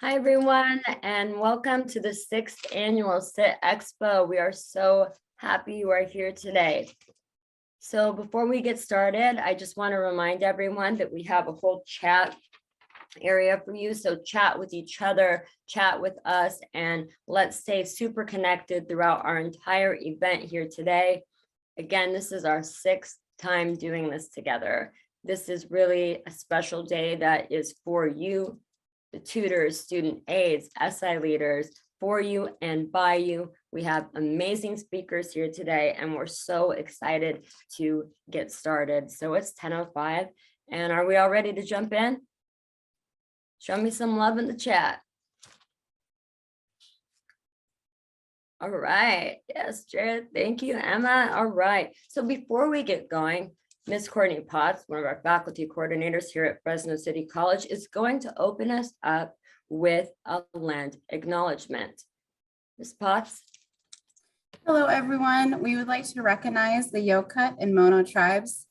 Hi, everyone, and welcome to the 6th annual SIT Expo. We are so happy you are here today. So before we get started, I just want to remind everyone that we have a whole chat area for you. So chat with each other, chat with us, and let's stay super connected throughout our entire event here today. Again, this is our 6th time doing this together. This is really a special day that is for you, the tutors, student aides, SI leaders, for you and by you. We have amazing speakers here today, and we're so excited to get started. So it's 10:05, and are we all ready to jump in? Show me some love in the chat. All right. Yes, Jared. Thank you, Emma. All right. So before we get going, Ms. Courtney Potts, one of our faculty coordinators here at Fresno City College, is going to open us up with a land acknowledgement. Ms. Potts. Hello, everyone. We would like to recognize the Yokut and Mono tribes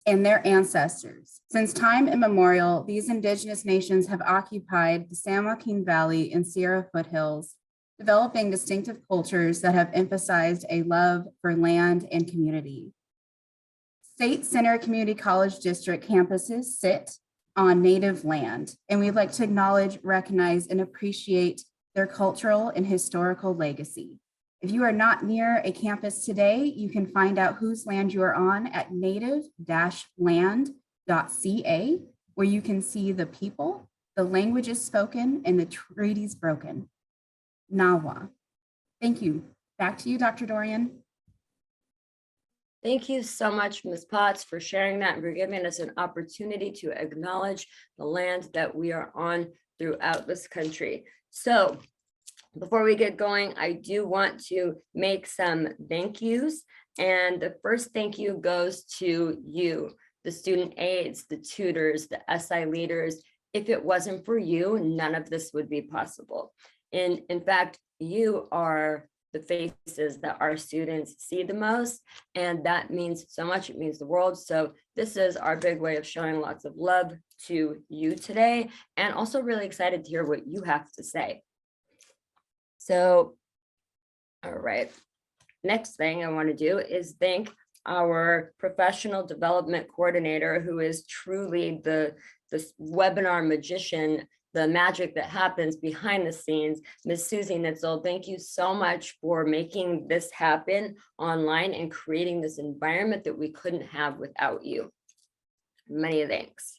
and their ancestors. Since time immemorial, these indigenous nations have occupied the San Joaquin Valley and Sierra foothills, developing distinctive cultures that have emphasized a love for land and community. State Center Community College District campuses sit on Native land, and we'd like to acknowledge, recognize, and appreciate their cultural and historical legacy. If you are not near a campus today, you can find out whose land you are on at native-land.ca, where you can see the people, the languages spoken, and the treaties broken. Nawa. Thank you. Back to you, Dr. Dorian. Thank you so much, Ms. Potts, for sharing that and for giving us an opportunity to acknowledge the land that we are on throughout this country. So before we get going, I do want to make some thank yous. And the first thank you goes to you, the student aides, the tutors, the SI leaders. If it wasn't for you, none of this would be possible. In fact, you are the faces that our students see the most, and that means so much. It means the world. So this is our big way of showing lots of love to you today, and also really excited to hear what you have to say. So, all right, next thing I want to do is thank our professional development coordinator, who is truly the webinar magician, the magic that happens behind the scenes, Ms. Susie Nitzel. Thank you so much for making this happen online and creating this environment that we couldn't have without you. Many thanks.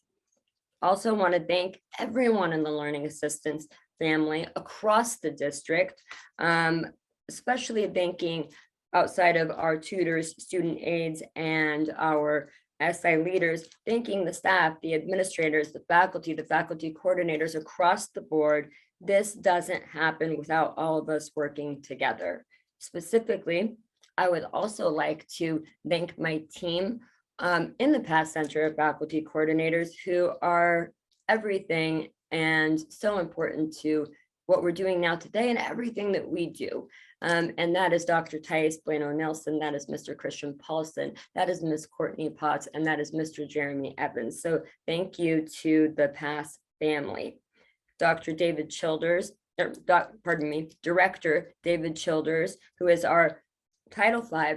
Also want to thank everyone in the Learning Assistance family across the district, especially thanking outside of our tutors, student aides, and our SI leaders, thanking the staff, the administrators, the faculty coordinators across the board. This doesn't happen without all of us working together. Specifically, I would also like to thank my team in the Pass Center of faculty coordinators, who are everything and so important to what we're doing now today and everything that we do. And that is Dr. Thais Bueno-Nelson, that is Mr. Christian Paulson, that is Ms. Courtney Potts, and that is Mr. Jeremy Evans. So thank you to the PASS family. Dr. David Childers, Director David Childers, who is our Title V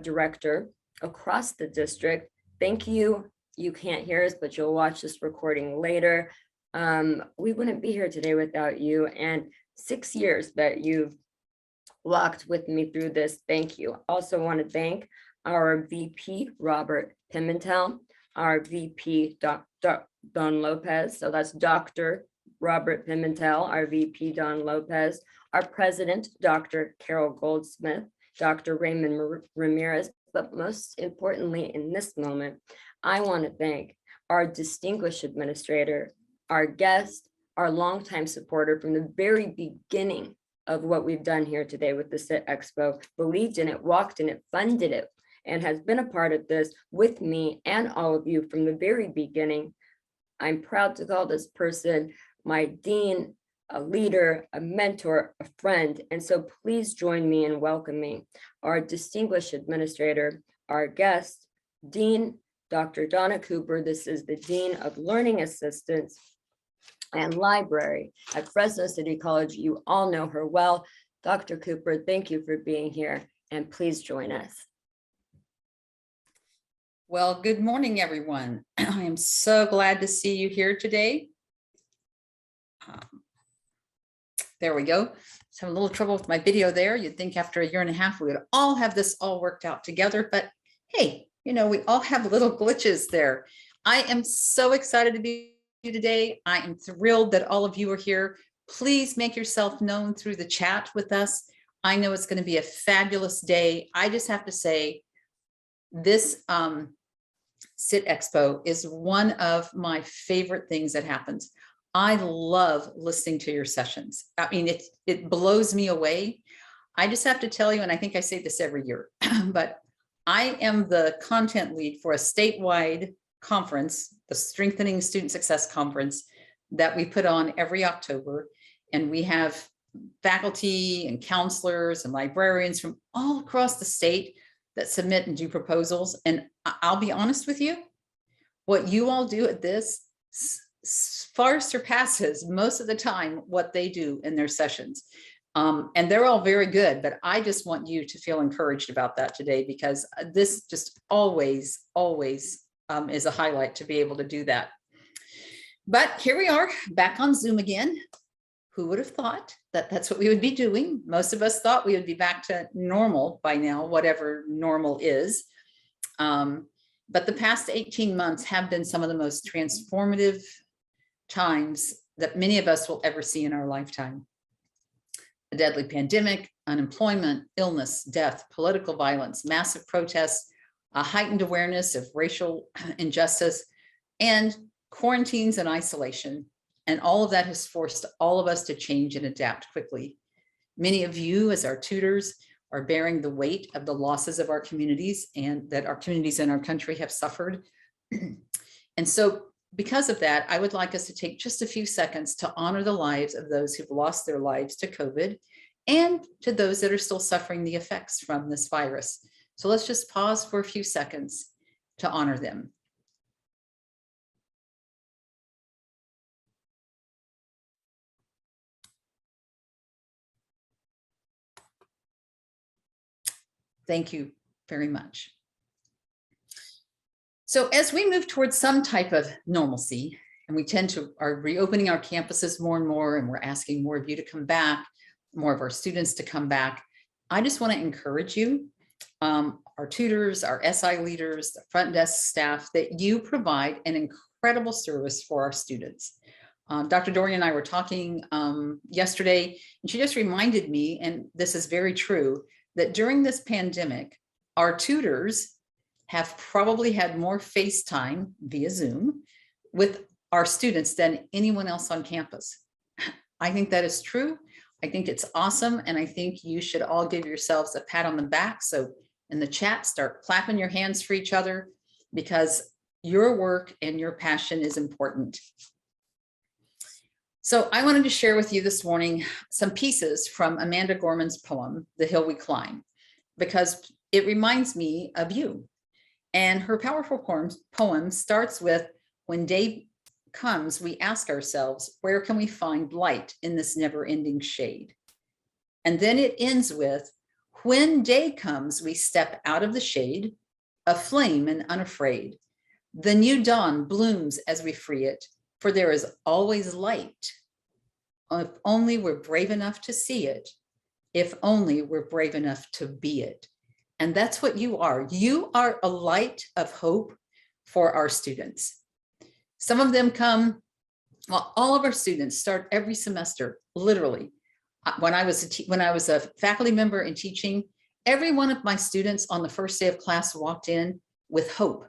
director across the district. Thank you. You can't hear us, but you'll watch this recording later. We wouldn't be here today without you, and 6 years that you've walked with me through this. Thank you. Also want to thank our VP, Robert Pimentel, our VP, Don Lopez. So that's Dr. Robert Pimentel, our VP, Don Lopez, our president, Dr. Carole Goldsmith, Dr. Raymond Ramírez. But most importantly, in this moment, I want to thank our distinguished administrator, our guest, our longtime supporter from the very beginning of what we've done here today with the SIT Expo, believed in it, walked in it, funded it, and has been a part of this with me and all of you from the very beginning. I'm proud to call this person my dean, a leader, a mentor, a friend. And so please join me in welcoming our distinguished administrator, our guest, Dean Dr. Donna Cooper. This is the Dean of Learning Assistance, and library at Fresno City College. You all know her well. Dr. Cooper, thank you for being here, and please join us. Well, good morning, everyone. I am so glad to see you here today. There we go. Just having a little trouble with my video there. You'd think after a year and a half, we would all have this all worked out together, but hey, you know, we all have little glitches there. I am so excited to be here today. I am thrilled that all of you are here. Please make yourself known through the chat with us. I know it's going to be a fabulous day. I just have to say, this SIT Expo is one of my favorite things that happens. I love listening to your sessions. I mean, it blows me away. I just have to tell you, and I think I say this every year, but I am the content lead for a statewide conference, the Strengthening Student Success Conference, that we put on every October. And we have faculty and counselors and librarians from all across the state that submit and do proposals. And I'll be honest with you, what you all do at this far surpasses most of the time what they do in their sessions. And they're all very good, but I just want you to feel encouraged about that today, because this just always is a highlight to be able to do that. But here we are back on Zoom again. Who would have thought that that's what we would be doing? Most of us thought we would be back to normal by now, whatever normal is. But the past 18 months have been some of the most transformative times that many of us will ever see in our lifetime. A deadly pandemic, unemployment, illness, death, political violence, massive protests, a heightened awareness of racial injustice, and quarantines and isolation. And all of that has forced all of us to change and adapt quickly. Many of you, as our tutors, are bearing the weight of the losses of our communities, and that our communities in our country have suffered. And so because of that, I would like us to take just a few seconds to honor the lives of those who've lost their lives to COVID, and to those that are still suffering the effects from this virus. So let's just pause for a few seconds to honor them. Thank you very much. So as we move towards some type of normalcy, and we are reopening our campuses more and more, and we're asking more of you to come back, more of our students to come back, I just want to encourage you, our tutors, our SI leaders, the front desk staff, that you provide an incredible service for our students. Dr. Dorian and I were talking yesterday, and she just reminded me, and this is very true, that during this pandemic, our tutors have probably had more FaceTime via Zoom with our students than anyone else on campus. I think that is true. I think it's awesome. And I think you should all give yourselves a pat on the back. So in the chat, start clapping your hands for each other, because your work and your passion is important. So I wanted to share with you this morning some pieces from Amanda Gorman's poem, The Hill We Climb, because it reminds me of you. And her powerful poem starts with, when day comes, we ask ourselves, where can we find light in this never-ending shade? And then it ends with, when day comes, we step out of the shade, aflame and unafraid. The new dawn blooms as we free it, for there is always light. If only we're brave enough to see it, if only we're brave enough to be it. And that's what you are. You are a light of hope for our students. Some of them come, well, all of our students start every semester, literally. When I was a faculty member and teaching, every one of my students on the first day of class walked in with hope.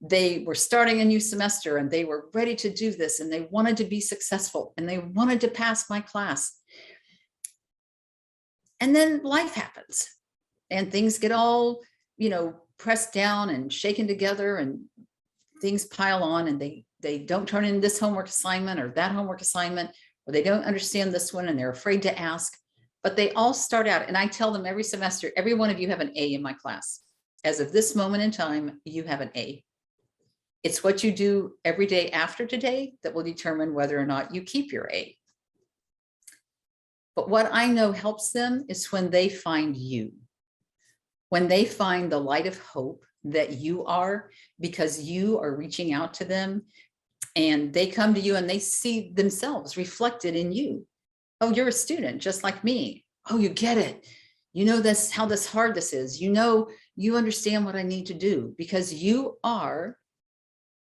They were starting a new semester and they were ready to do this, and they wanted to be successful, and they wanted to pass my class. And then life happens and things get all, pressed down and shaken together, and things pile on, and they don't turn in this homework assignment or that homework assignment, or they don't understand this one and they're afraid to ask. But they all start out, and I tell them every semester, every one of you have an A in my class. As of this moment in time, you have an A. It's what you do every day after today that will determine whether or not you keep your A. But what I know helps them is when they find you, when they find the light of hope that you are, because you are reaching out to them and they come to you and they see themselves reflected in you. Oh, you're a student just like me. Oh, you get it. You know this, how hard this is. You know, you understand what I need to do because you are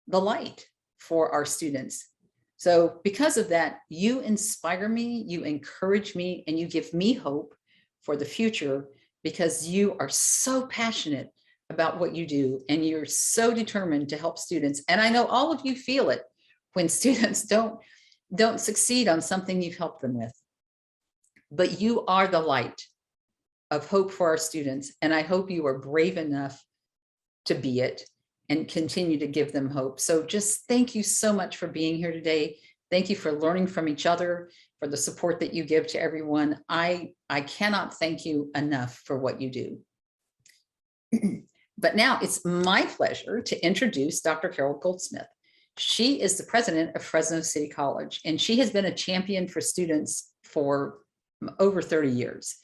the light for our students. So because of that, you inspire me, you encourage me, and you give me hope for the future because you are so passionate about what you do and you're so determined to help students. And I know all of you feel it when students don't succeed on something you've helped them with. But you are the light of hope for our students. And I hope you are brave enough to be it and continue to give them hope. So just thank you so much for being here today. Thank you for learning from each other, for the support that you give to everyone. I cannot thank you enough for what you do. But now it's my pleasure to introduce Dr. Carole Goldsmith. She is the president of Fresno City College, and she has been a champion for students for over 30 years.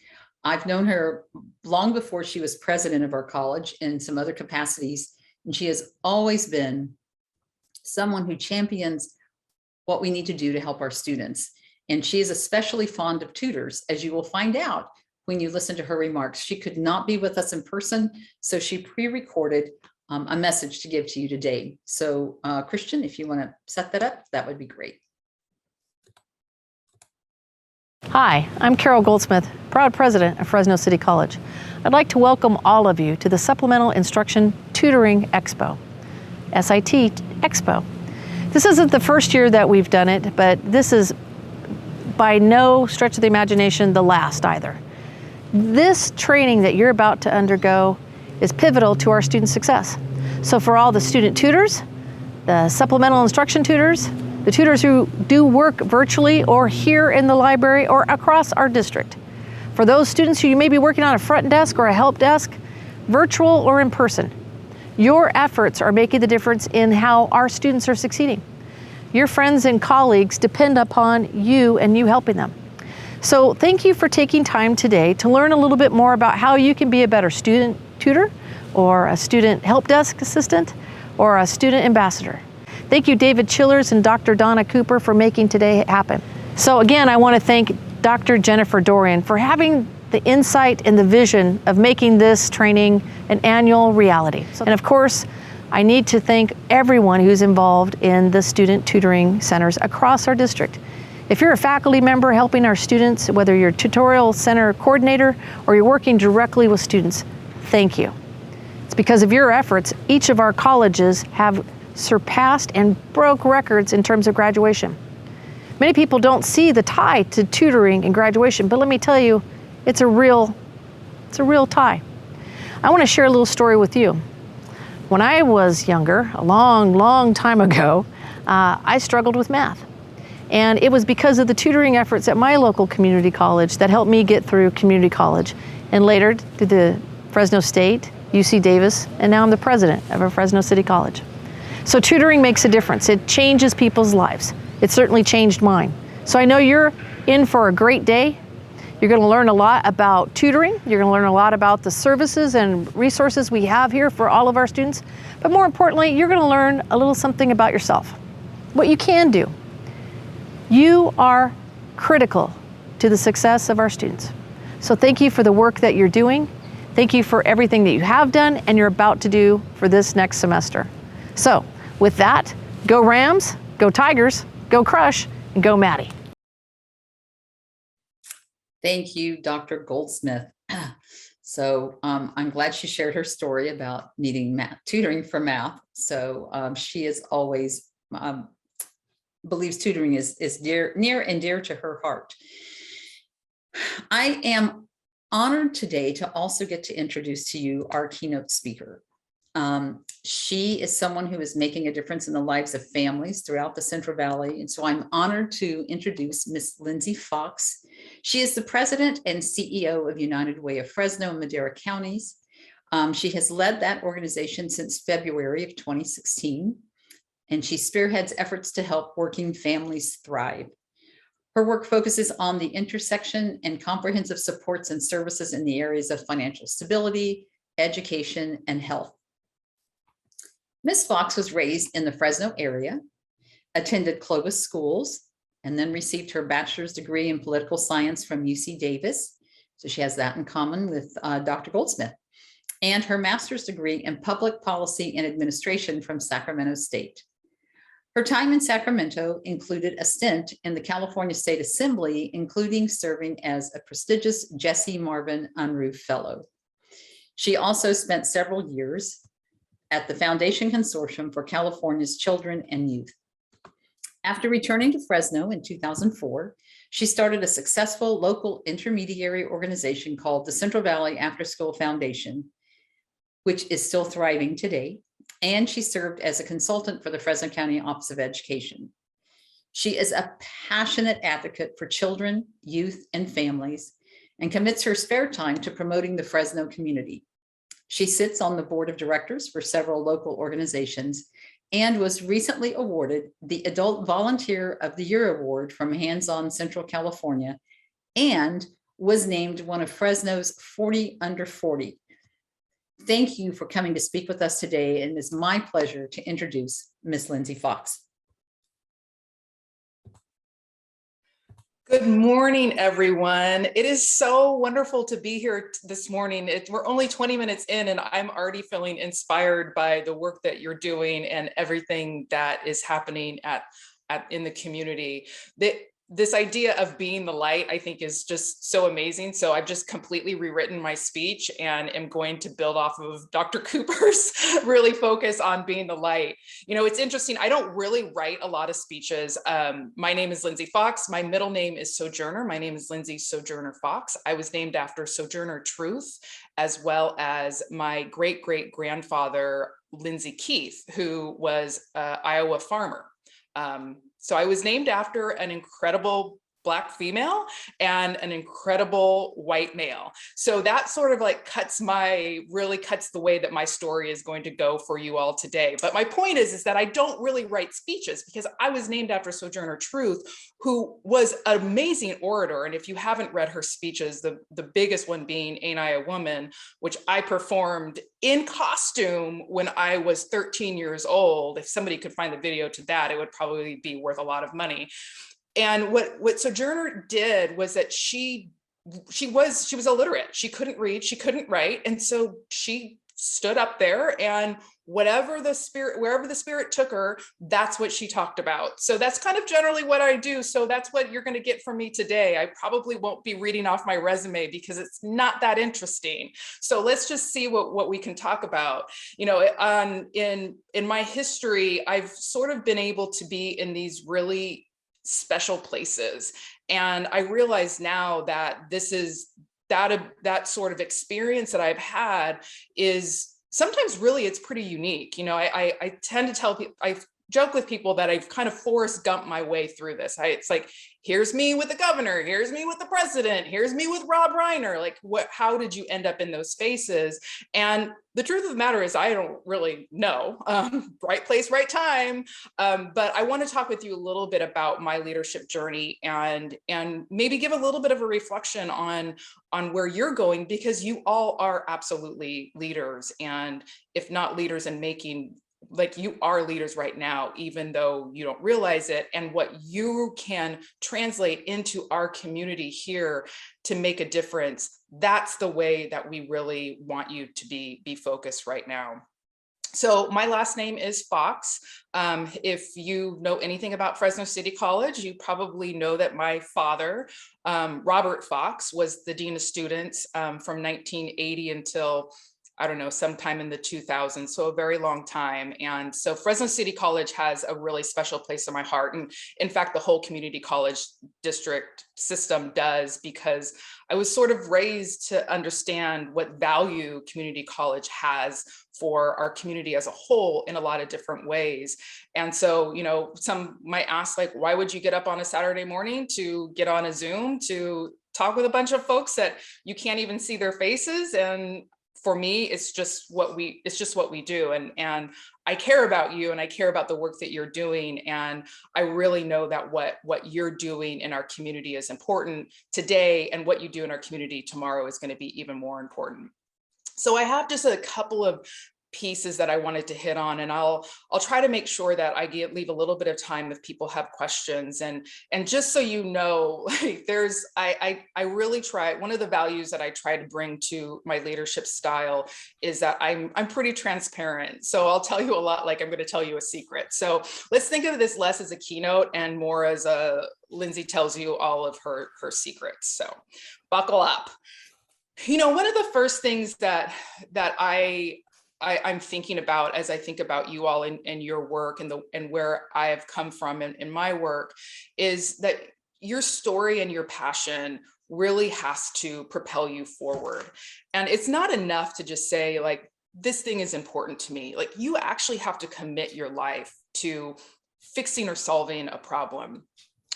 I've known her long before she was president of our college in some other capacities, and she has always been someone who champions what we need to do to help our students. And she is especially fond of tutors, as you will find out when you listen to her remarks. She could not be with us in person, so she pre-recorded a message to give to you today. So Christian, if you want to set that up, that would be great. Hi, I'm Carole Goldsmith, proud president of Fresno City College. I'd like to welcome all of you to the Supplemental Instruction Tutoring Expo, SIT Expo. This isn't the first year that we've done it, but this is by no stretch of the imagination the last either. This training that you're about to undergo is pivotal to our student success. So for all the student tutors, the supplemental instruction tutors, the tutors who do work virtually or here in the library or across our district, for those students who you may be working on a front desk or a help desk, virtual or in person, your efforts are making the difference in how our students are succeeding. Your friends and colleagues depend upon you and you helping them. So thank you for taking time today to learn a little bit more about how you can be a better student tutor or a student help desk assistant or a student ambassador. Thank you, David Chillers and Dr. Donna Cooper, for making today happen. So again, I want to thank Dr. Jennifer Dorian for having the insight and the vision of making this training an annual reality. And of course, I need to thank everyone who's involved in the student tutoring centers across our district. If you're a faculty member helping our students, whether you're a tutorial center coordinator or you're working directly with students, thank you. It's because of your efforts, each of our colleges have surpassed and broke records in terms of graduation. Many people don't see the tie to tutoring and graduation, but let me tell you, it's a real tie. I want to share a little story with you. When I was younger, a long time ago, I struggled with math. And it was because of the tutoring efforts at my local community college that helped me get through community college and later to the Fresno State, UC Davis, and now I'm the president of a Fresno City College. So tutoring makes a difference. It changes people's lives. It certainly changed mine. So I know you're in for a great day. You're going to learn a lot about tutoring. You're going to learn a lot about the services and resources we have here for all of our students. But more importantly, you're going to learn a little something about yourself, what you can do. You are critical to the success of our students. So thank you for the work that you're doing. Thank you for everything that you have done and you're about to do for this next semester. So with that, go Rams, go Tigers, go Crush, and go Maddie. Thank you, Dr. Goldsmith. So I'm glad she shared her story about needing math, tutoring for math. So she is always believes tutoring is near and dear to her heart. I am honored today to also get to introduce to you our keynote speaker. She is someone who is making a difference in the lives of families throughout the Central Valley. And so I'm honored to introduce Miss Lindsay Fox. She is the president and CEO of United Way of Fresno and Madera counties. She has led that organization since February of 2016. and she spearheads efforts to help working families thrive. Her work focuses on the intersection and comprehensive supports and services in the areas of financial stability, education, and health. Ms. Fox was raised in the Fresno area, attended Clovis schools, and then received her bachelor's degree in political science from UC Davis. So she has that in common with Dr. Goldsmith, and her master's degree in public policy and administration from Sacramento State. Her time in Sacramento included a stint in the California State Assembly, including serving as a prestigious Jesse Marvin Unruh Fellow. She also spent several years at the Foundation Consortium for California's Children and Youth. After returning to Fresno in 2004, she started a successful local intermediary organization called the Central Valley After School Foundation, which is still thriving today. And she served as a consultant for the Fresno County Office of Education. She is a passionate advocate for children, youth, and families, and commits her spare time to promoting the Fresno community. She sits on the board of directors for several local organizations and was recently awarded the Adult Volunteer of the Year Award from Hands On Central California and was named one of Fresno's 40 Under 40. Thank you for coming to speak with us today, and it's my pleasure to introduce Ms. Lindsay Fox. Good morning, everyone. It is so wonderful to be here this morning. We're only 20 minutes in, and I'm already feeling inspired by the work that you're doing and everything that is happening in the community. This idea of being the light, I think, is just so amazing. So I've just completely rewritten my speech and am going to build off of Dr. Cooper's really focus on being the light. You know, it's interesting. I don't really write a lot of speeches. My name is Lindsay Fox. My middle name is Sojourner. My name is Lindsay Sojourner Fox. I was named after Sojourner Truth, as well as my great-great-grandfather, Lindsay Keith, who was an Iowa farmer. So I was named after an incredible Black female and an incredible white male. So that sort of like really cuts the way that my story is going to go for you all today. But my point is that I don't really write speeches because I was named after Sojourner Truth, who was an amazing orator. And if you haven't read her speeches, the biggest one being Ain't I a Woman, which I performed in costume when I was 13 years old. If somebody could find the video to that, it would probably be worth a lot of money. And what Sojourner did was that she was illiterate. She couldn't read, she couldn't write. And so she stood up there, and wherever the spirit took her, that's what she talked about. So that's kind of generally what I do. So that's what you're going to get from me today. I probably won't be reading off my resume because it's not that interesting. So let's just see what we can talk about. You know, in my history, I've sort of been able to be in these really special places. And I realize now that this is that sort of experience that I've had is sometimes really, it's pretty unique. You know, I tend to tell people, I joke with people that I've kind of Forrest Gump my way through this. It's like, here's me with the governor, here's me with the president, here's me with Rob Reiner. Like, how did you end up in those spaces? And the truth of the matter is, I don't really know. Right place, right time. But I want to talk with you a little bit about my leadership journey and maybe give a little bit of a reflection on where you're going, because you all are absolutely leaders. And if not leaders in making, like, you are leaders right now, even though you don't realize it, and what you can translate into our community here to make a difference. That's the way that we really want you to be focused right now. So my last name is Fox. If you know anything about Fresno City College, you probably know that my father, Robert Fox, was the dean of students from 1980 until, I don't know, sometime in the 2000s, so a very long time. And so Fresno City College has a really special place in my heart. And in fact, the whole community college district system does, because I was sort of raised to understand what value community college has for our community as a whole in a lot of different ways. And so, you know, some might ask, like, why would you get up on a Saturday morning to get on a Zoom to talk with a bunch of folks that you can't even see their faces? And for me, it's just what we do. And I care about you, and I care about the work that you're doing. And I really know that what you're doing in our community is important today, and what you do in our community tomorrow is going to be even more important. So I have just a couple of pieces that I wanted to hit on, and I'll try to make sure that I leave a little bit of time if people have questions. And just so you know, like I really try, one of the values that I try to bring to my leadership style is that I'm pretty transparent. So I'll tell you a lot, like I'm going to tell you a secret. So let's think of this less as a keynote and more as Lindsay tells you all of her secrets. So buckle up. One of the first things that I'm thinking about as I think about you all and your work and where I have come from in my work is that your story and your passion really has to propel you forward. And it's not enough to just say, like, this thing is important to me. Like, you actually have to commit your life to fixing or solving a problem.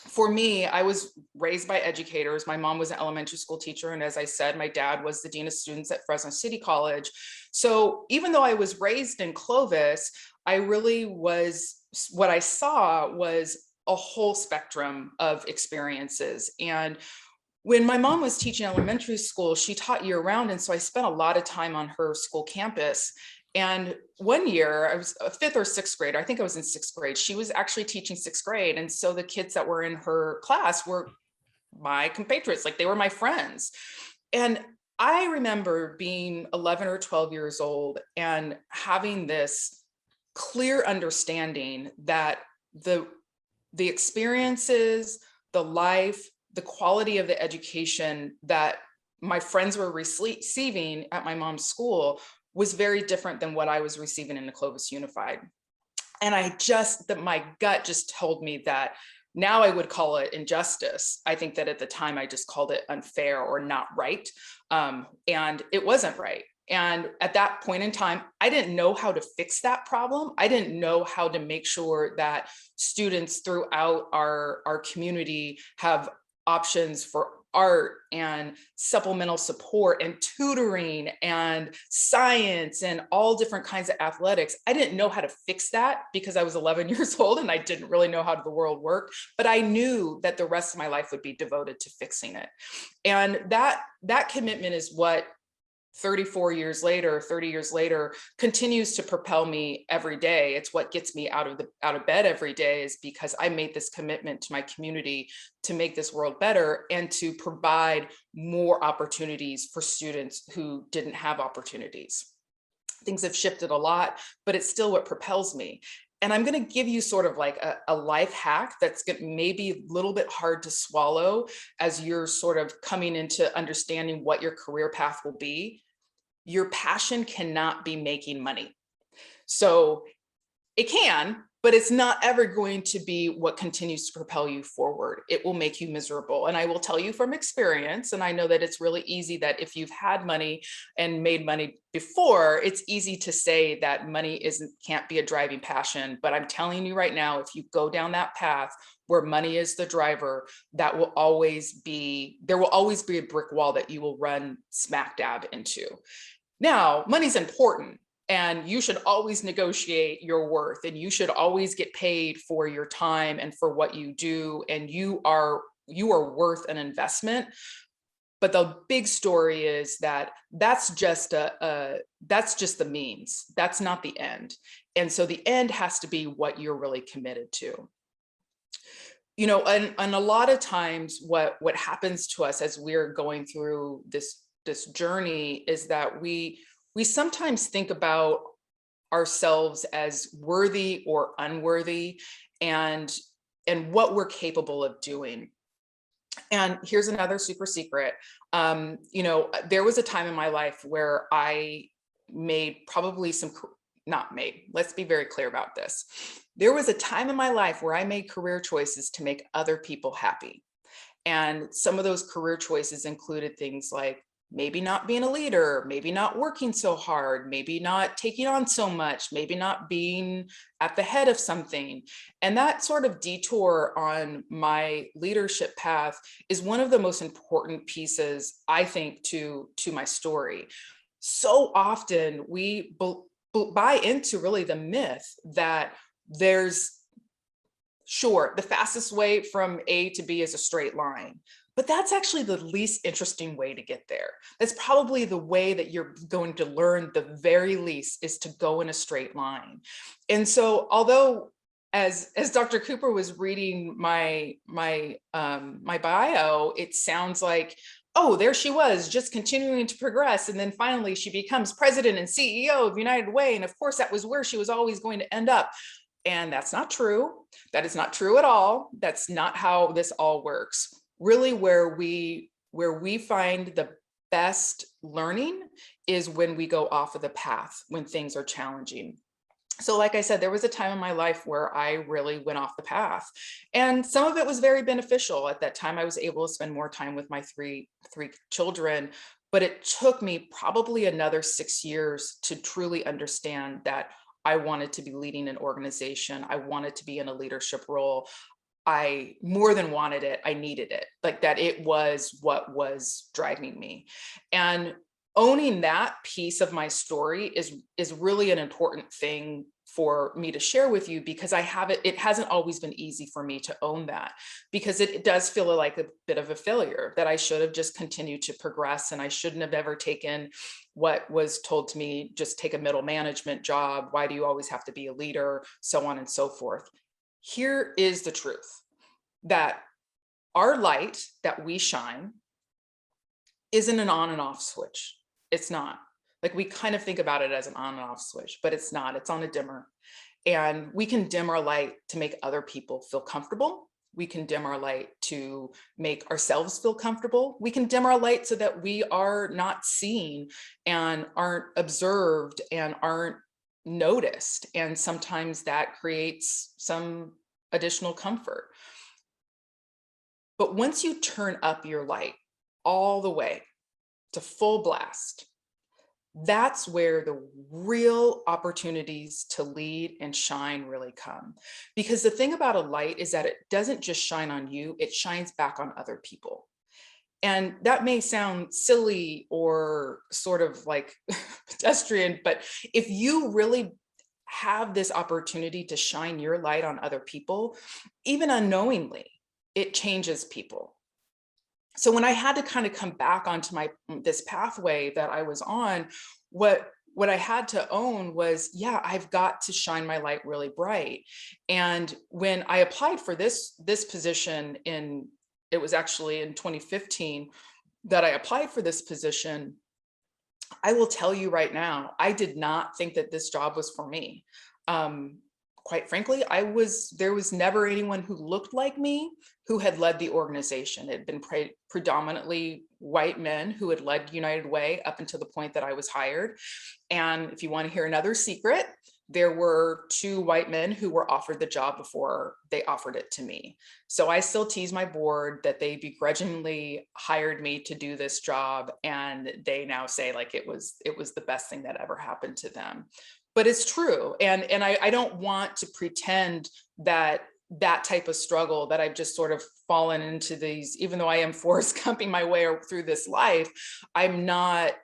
For me, I was raised by educators. My mom was an elementary school teacher. And as I said, my dad was the dean of students at Fresno City College. So even though I was raised in Clovis, what I saw was a whole spectrum of experiences. And when my mom was teaching elementary school, she taught year round. And so I spent a lot of time on her school campus. And one year, I was a 5th or 6th grader. I think I was in 6th grade. She was actually teaching 6th grade. And so the kids that were in her class were my compatriots, like they were my friends. And I remember being 11 or 12 years old and having this clear understanding that the experiences, the life, the quality of the education that my friends were receiving at my mom's school was very different than what I was receiving in the Clovis Unified. And my gut just told me that now I would call it injustice. I think that at the time I just called it unfair or not right. And it wasn't right. And at that point in time, I didn't know how to fix that problem. I didn't know how to make sure that students throughout our community have options for art and supplemental support and tutoring and science and all different kinds of athletics. I didn't know how to fix that because I was 11 years old and I didn't really know how the world worked, but I knew that the rest of my life would be devoted to fixing it. And that commitment is what 30 years later continues to propel me every day. It's what gets me out of bed every day, is because I made this commitment to my community to make this world better and to provide more opportunities for students who didn't have opportunities. Things have shifted a lot, but it's still what propels me. And I'm going to give you sort of like a life hack that's maybe a little bit hard to swallow as you're sort of coming into understanding what your career path will be. Your passion cannot be making money. So it can, but it's not ever going to be what continues to propel you forward. It will make you miserable. And I will tell you from experience, and I know that it's really easy that if you've had money and made money before, it's easy to say that money can't be a driving passion. But I'm telling you right now, if you go down that path where money is the driver, there will always be a brick wall that you will run smack dab into. Now, money's important. And you should always negotiate your worth, and you should always get paid for your time and for what you do. And you are worth an investment. But the big story is that that's just the means. That's not the end. And so the end has to be what you're really committed to. And a lot of times what happens to us as we're going through this journey is that we sometimes think about ourselves as worthy or unworthy and what we're capable of doing. And here's another super secret. There was a time in my life where I made probably let's be very clear about this. There was a time in my life where I made career choices to make other people happy. And some of those career choices included things like maybe not being a leader, maybe not working so hard, maybe not taking on so much, maybe not being at the head of something. And that sort of detour on my leadership path is one of the most important pieces, I think, to my story. so often we buy into really the myth that there's, sure, the fastest way from A to B is a straight line, but that's actually the least interesting way to get there. That's probably the way that you're going to learn the very least, is to go in a straight line. And so although as Dr. Cooper was reading my bio, it sounds like, oh, there she was, just continuing to progress. And then finally she becomes president and CEO of United Way. And of course, that was where she was always going to end up. And that's not true. That is not true at all. That's not how this all works. Really, where we find the best learning is when we go off of the path, when things are challenging. So like I said, there was a time in my life where I really went off the path, and some of it was very beneficial. At that time, I was able to spend more time with my three children, but it took me probably another 6 years to truly understand that I wanted to be leading an organization. I wanted to be in a leadership role. I more than wanted it, I needed it. Like that, it was what was driving me. And owning that piece of my story is really an important thing for me to share with you, because it hasn't always been easy for me to own that, because it does feel like a bit of a failure, that I should have just continued to progress, and I shouldn't have ever taken what was told to me, just take a middle management job. Why do you always have to be a leader? So on and so forth. Here is the truth, that our light that we shine isn't an on and off switch. It's not. Like, we kind of think about it as an on and off switch, but it's not. It's on a dimmer. And we can dim our light to make other people feel comfortable. We can dim our light to make ourselves feel comfortable. We can dim our light so that we are not seen and aren't observed and aren't noticed. And sometimes that creates some additional comfort. But once you turn up your light all the way to full blast, that's where the real opportunities to lead and shine really come. Because the thing about a light is that it doesn't just shine on you, it shines back on other people. And that may sound silly or sort of like pedestrian, but if you really have this opportunity to shine your light on other people, even unknowingly, it changes people. So when I had to kind of come back onto this pathway that I was on, what I had to own was, yeah, I've got to shine my light really bright. And when I applied for this position it was actually in 2015 that I applied for this position, I will tell you right now, I did not think that this job was for me. Quite frankly, there was never anyone who looked like me who had led the organization. It had been predominantly white men who had led United Way up until the point that I was hired. And if you want to hear another secret, there were 2 white men who were offered the job before they offered it to me. So I still tease my board that they begrudgingly hired me to do this job, and they now say like it was the best thing that ever happened to them. But it's true. And I don't want to pretend that type of struggle, that I've just sort of fallen into these, even though I am Forrest Gumping my way through this life, I'm not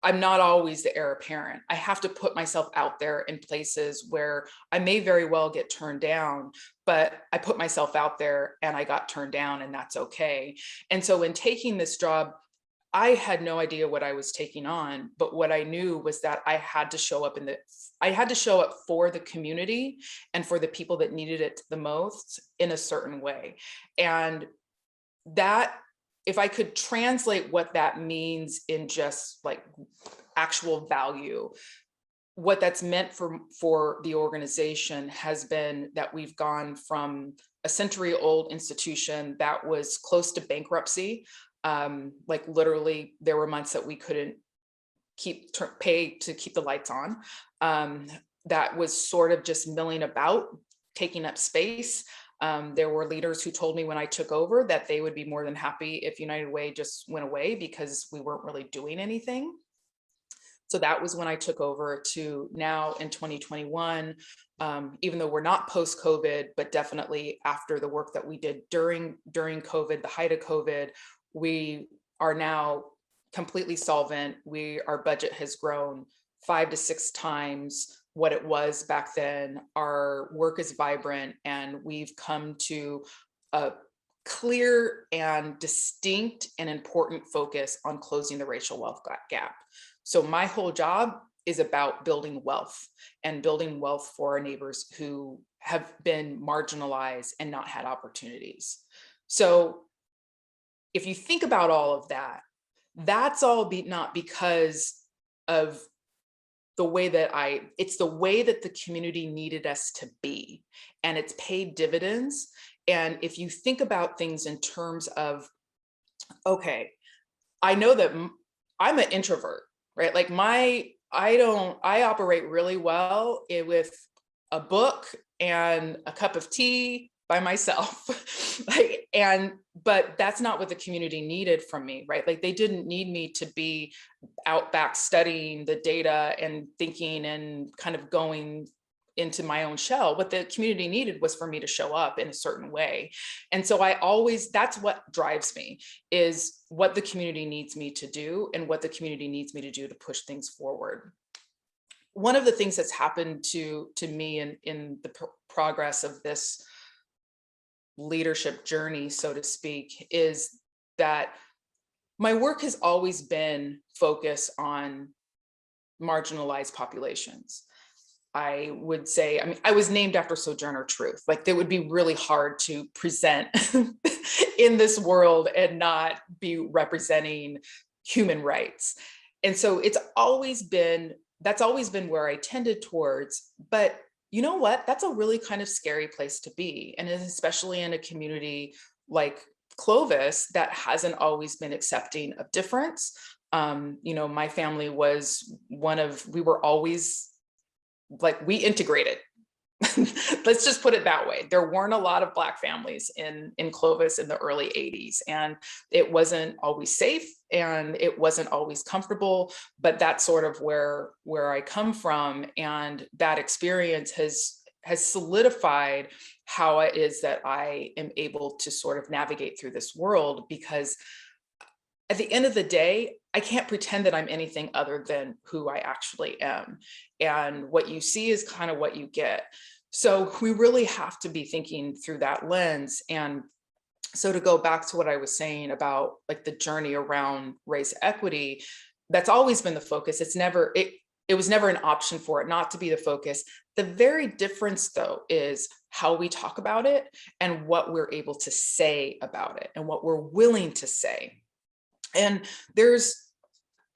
always the heir apparent. I have to put myself out there in places where I may very well get turned down, but I put myself out there and I got turned down, and that's okay. And so in taking this job, I had no idea what I was taking on, but what I knew was that I had to show up for the community and for the people that needed it the most in a certain way. And that, if I could translate what that means in just like actual value, what that's meant for the organization has been that we've gone from a century-old institution that was close to bankruptcy. Like literally there were months that we couldn't pay to keep the lights on. That was sort of just milling about, taking up space. There were leaders who told me when I took over that they would be more than happy if United Way just went away because we weren't really doing anything. So that was when I took over, to now in 2021, even though we're not post-COVID, but definitely after the work that we did during COVID, the height of COVID, we are now completely solvent. Our budget has grown 5 to 6 times what it was back then. Our work is vibrant, and we've come to a clear and distinct and important focus on closing the racial wealth gap. So my whole job is about building wealth, and building wealth for our neighbors who have been marginalized and not had opportunities. So if you think about all of that, that's all not because of the way that it's the way that the community needed us to be, and it's paid dividends. And if you think about things in terms of, okay, I know that I'm an introvert, right? Like I operate really well with a book and a cup of tea by myself. But that's not what the community needed from me, right? Like they didn't need me to be out back studying the data and thinking and kind of going into my own shell. What the community needed was for me to show up in a certain way. And so that's what drives me, is what the community needs me to do and what the community needs me to do to push things forward. One of the things that's happened to me in the progress of this leadership journey, so to speak, is that my work has always been focused on marginalized populations. I would say, I mean, I was named after Sojourner Truth. Like, it would be really hard to present in this world and not be representing human rights. And so that's always been where I tended towards. But you know what? That's a really kind of scary place to be. And especially in a community like Clovis that hasn't always been accepting of difference. My family was we were always like, we integrated. Let's just put it that way. There weren't a lot of Black families in Clovis in the early 80s, and it wasn't always safe and it wasn't always comfortable, but that's sort of where I come from. And that experience has solidified how it is that I am able to sort of navigate through this world, because at the end of the day, I can't pretend that I'm anything other than who I actually am. And what you see is kind of what you get. So we really have to be thinking through that lens. And so to go back to what I was saying about like the journey around race equity, that's always been the focus. It was never an option for it not to be the focus. The very difference, though, is how we talk about it and what we're able to say about it and what we're willing to say. And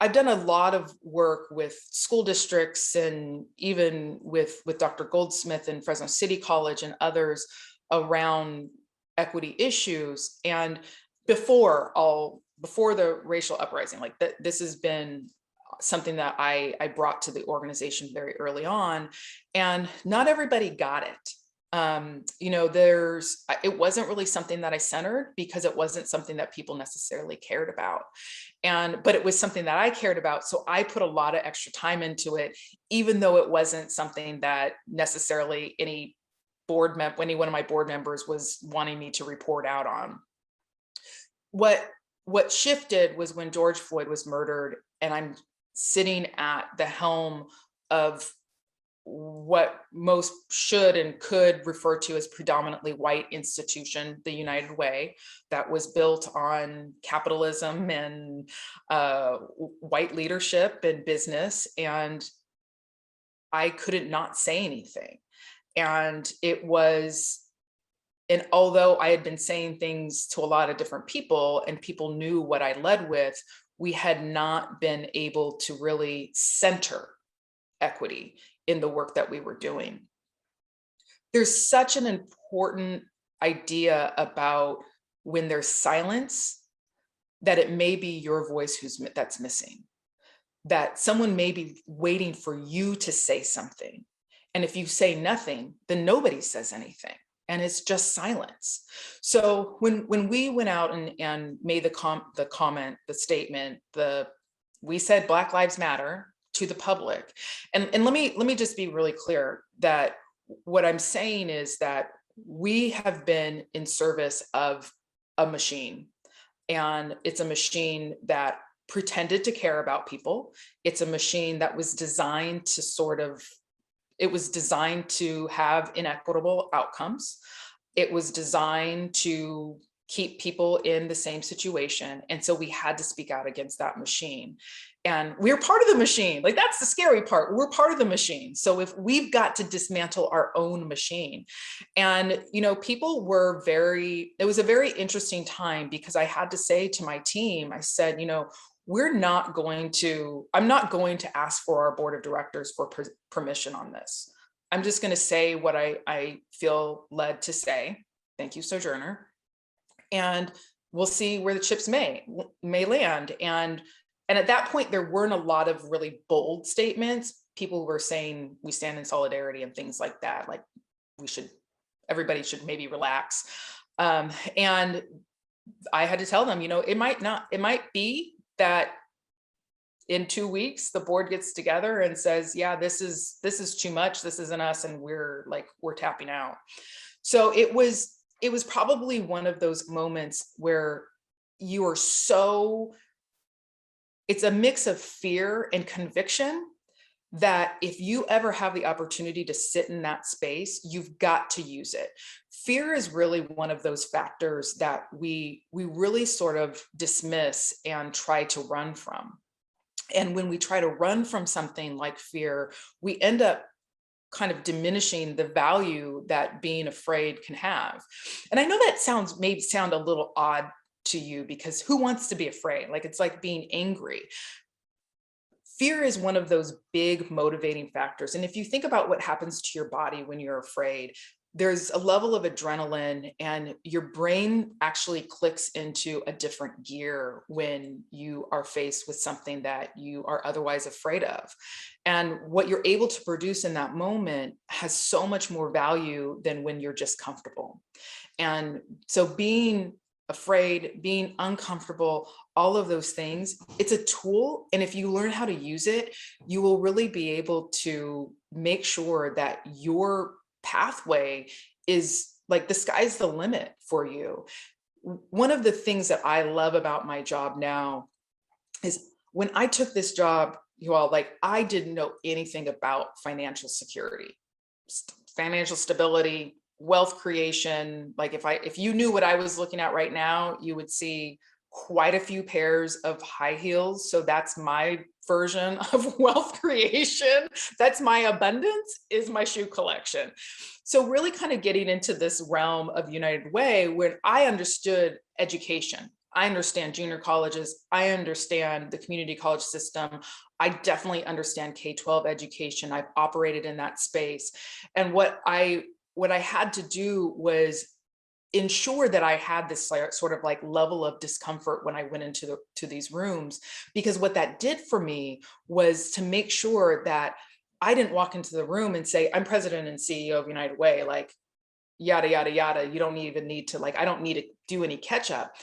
I've done a lot of work with school districts, and even with Dr. Goldsmith and Fresno City College and others around equity issues. And before the racial uprising, like this has been something that I brought to the organization very early on, and not everybody got it. It wasn't really something that I centered because it wasn't something that people necessarily cared about. But it was something that I cared about. So I put a lot of extra time into it, even though it wasn't something that necessarily any one of my board members was wanting me to report out on. What shifted was when George Floyd was murdered, and I'm sitting at the helm of what most should and could refer to as predominantly white institution, the United Way, that was built on capitalism and white leadership and business. And I couldn't not say anything. And although I had been saying things to a lot of different people and people knew what I led with, we had not been able to really center equity in the work that we were doing. There's such an important idea about when there's silence, that it may be your voice that's missing, that someone may be waiting for you to say something. And if you say nothing, then nobody says anything. And it's just silence. So when we went out and made the comment, the statement, we said Black Lives Matter to the public. And let me just be really clear that what I'm saying is that we have been in service of a machine, and it's a machine that pretended to care about people. It's a machine that was designed to it was designed to have inequitable outcomes. It was designed to keep people in the same situation. And so we had to speak out against that machine. And we're part of the machine. Like, that's the scary part. We're part of the machine. So if we've got to dismantle our own machine. And, you know, people were it was a very interesting time, because I had to say to my team, I said, you know, I'm not going to ask for our board of directors for permission on this. I'm just going to say what I feel led to say. Thank you, Sojourner. And we'll see where the chips may land. And at that point, there weren't a lot of really bold statements. People were saying, we stand in solidarity and things like that. Like, everybody should maybe relax. And I had to tell them, you know, it might be that in 2 weeks, the board gets together and says, yeah, this is too much. This isn't us. And we're tapping out. So it was probably one of those moments where it's a mix of fear and conviction, that if you ever have the opportunity to sit in that space, you've got to use it. Fear is really one of those factors that we really sort of dismiss and try to run from. And when we try to run from something like fear, we end up kind of diminishing the value that being afraid can have. And I know that may sound a little odd to you, because who wants to be afraid? Like, it's like being angry. Fear is one of those big motivating factors. And if you think about what happens to your body when you're afraid, there's a level of adrenaline, and your brain actually clicks into a different gear when you are faced with something that you are otherwise afraid of. And what you're able to produce in that moment has so much more value than when you're just comfortable. And so being afraid, being uncomfortable, all of those things, it's a tool. And if you learn how to use it, you will really be able to make sure that your pathway is like, the sky's the limit for you. One of the things that I love about my job now is, when I took this job, you all, like, I didn't know anything about financial security, financial stability, wealth creation. Like, if you knew what I was looking at right now, you would see quite a few pairs of high heels. So that's my version of wealth creation. That's my abundance, is my shoe collection. So really kind of getting into this realm of United Way, where I understood education. I understand junior colleges. I understand the community college system. I definitely understand K-12 education. I've operated in that space. And what I had to do was ensure that I had this sort of like level of discomfort when I went into these rooms, because what that did for me was to make sure that I didn't walk into the room and say, I'm president and CEO of United Way, like, yada, yada, yada. You don't even need to, like, I don't need to do any catch up.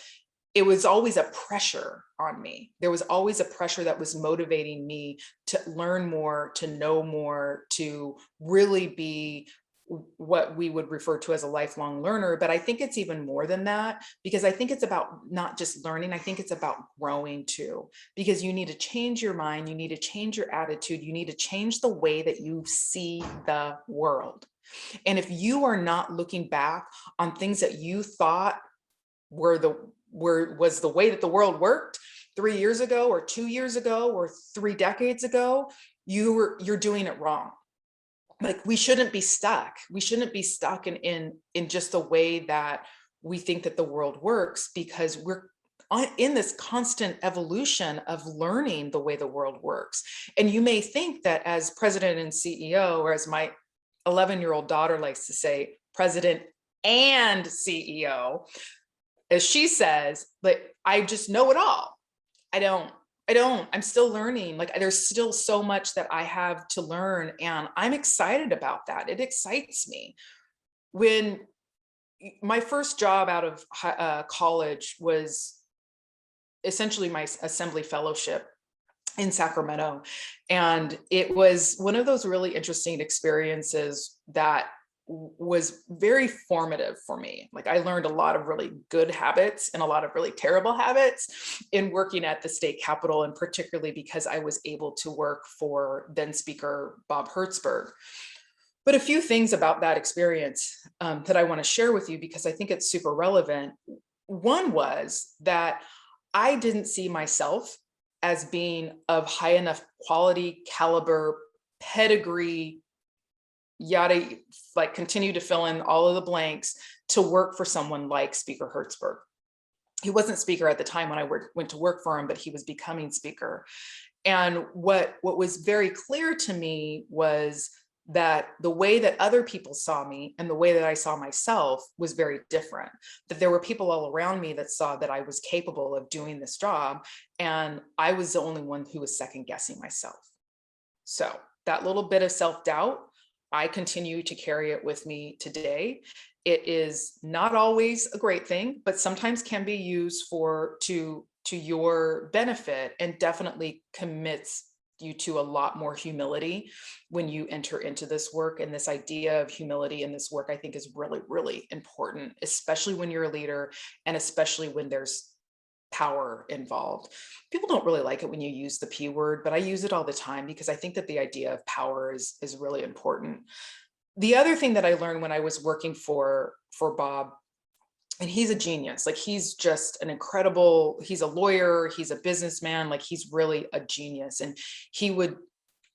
It was always a pressure on me. There was always a pressure that was motivating me to learn more, to know more, to really be what we would refer to as a lifelong learner. But I think it's even more than that, because I think it's about not just learning. I think it's about growing too, because you need to change your mind. You need to change your attitude. You need to change the way that you see the world. And if you are not looking back on things that you thought was the way that the world worked 3 years ago or 2 years ago or 3 decades ago, you're doing it wrong. Like, we shouldn't be stuck. We shouldn't be stuck in just the way that we think that the world works, because we're in this constant evolution of learning the way the world works. And you may think that as president and CEO, or as my 11-year-old daughter likes to say, president and CEO, as she says, like, I just know it all. I don't. I'm still learning. Like, there's still so much that I have to learn, and I'm excited about that. It excites me. When my first job out of college was essentially my assembly fellowship in Sacramento. And it was one of those really interesting experiences that was very formative for me. Like I learned a lot of really good habits and a lot of really terrible habits in working at the state capitol, and particularly because I was able to work for then Speaker Bob Hertzberg. But a few things about that experience that I want to share with you, because I think it's super relevant. One was that I didn't see myself as being of high enough quality, caliber, pedigree, yada, like continue to fill in all of the blanks to work for someone like Speaker Hertzberg. He wasn't speaker at the time when I went to work for him, but he was becoming speaker. And what was very clear to me was that the way that other people saw me and the way that I saw myself was very different. That there were people all around me that saw that I was capable of doing this job, and I was the only one who was second guessing myself. So that little bit of self-doubt, I continue to carry it with me today. It is not always a great thing, but sometimes can be used to your benefit, and definitely commits you to a lot more humility when you enter into this work. And this idea of humility in this work, I think, is really, really important, especially when you're a leader and especially when there's power involved. People don't really like it when you use the P word, but I use it all the time because I think that the idea of power is really important. The other thing that I learned when I was working for Bob, and he's a genius, like he's just an incredible, he's a lawyer, he's a businessman, like he's really a genius. And he would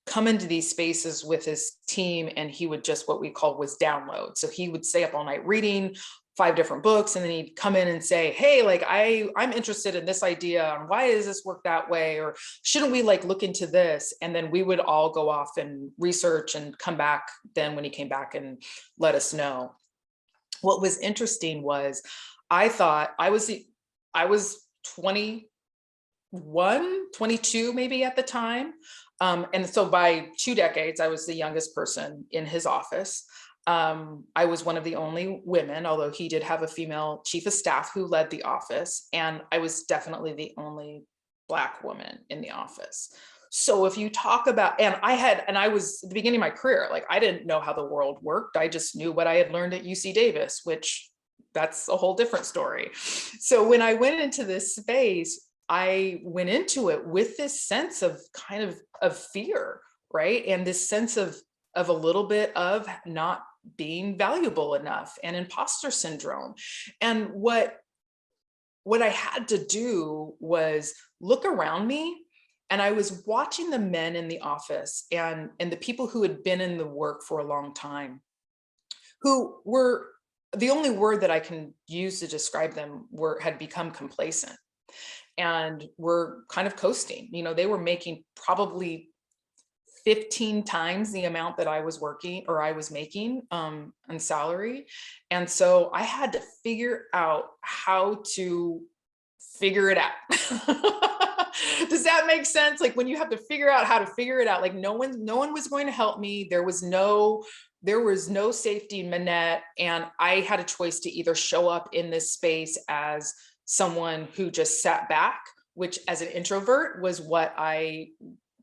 come into these spaces with his team and he would just, what we call was download. So he would stay up all night reading 5 different books, and then he'd come in and say, hey, like I'm interested in this idea, and why does this work that way? Or shouldn't we like look into this? And then we would all go off and research and come back then when he came back and let us know. What was interesting was I thought I was 21, 22 maybe at the time. And so by 2 decades, I was the youngest person in his office. I was one of the only women, although he did have a female chief of staff who led the office. And I was definitely the only Black woman in the office. So if you talk about, and I was at the beginning of my career, like I didn't know how the world worked. I just knew what I had learned at UC Davis, which that's a whole different story. So when I went into this space, I went into it with this sense of kind of fear, right? And this sense of a little bit of not being valuable enough and imposter syndrome. And what I had to do was look around me, and I was watching the men in the office and the people who had been in the work for a long time, who were, the only word that I can use to describe them had become complacent and were kind of coasting. You know, they were making probably 15 times the amount that I was working or I was making on salary. And so I had to figure out how to figure it out. Does that make sense? Like when you have to figure out how to figure it out, like no one was going to help me. There was no safety net. And I had a choice to either show up in this space as someone who just sat back, which as an introvert was what I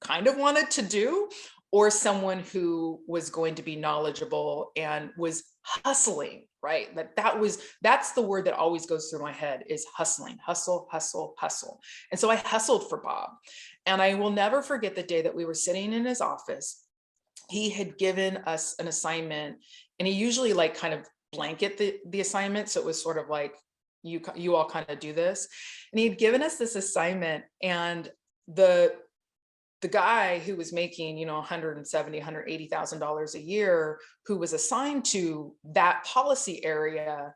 kind of wanted to do, or someone who was going to be knowledgeable and was hustling, right? That's the word that always goes through my head is hustling, hustle, hustle, hustle. And so I hustled for Bob. And I will never forget the day that we were sitting in his office. He had given us an assignment, and he usually like kind of blanket the assignment. So it was sort of like, you all kind of do this. And he had given us this assignment, and the guy who was making, $170,000, $180,000 a year, who was assigned to that policy area,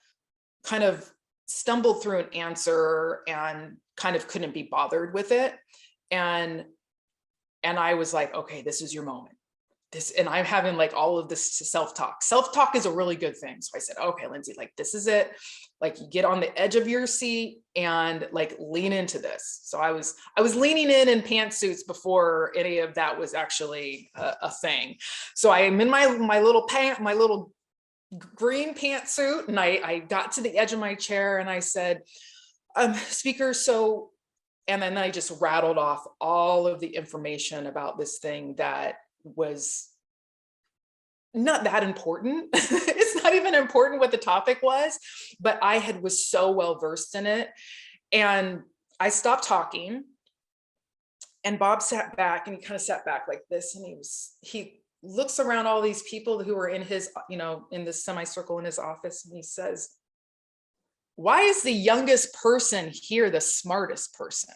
kind of stumbled through an answer and kind of couldn't be bothered with it. And I was like, okay, this is your moment. And I'm having like all of this self-talk. Self-talk is a really good thing. So I said, okay, Lindsay, like, this is it. Like, you get on the edge of your seat and like lean into this. So I was leaning in pantsuits before any of that was actually a thing. So I am in my little green pantsuit, and I got to the edge of my chair and I said, speaker, so, and then I just rattled off all of the information about this thing that was not that important. It's not even important what the topic was, but I was so well versed in it. And I stopped talking, and Bob sat back, and he kind of sat back like this. And he looks around all these people who were in his, in this semicircle in his office. And he says, "Why is the youngest person here the smartest person?"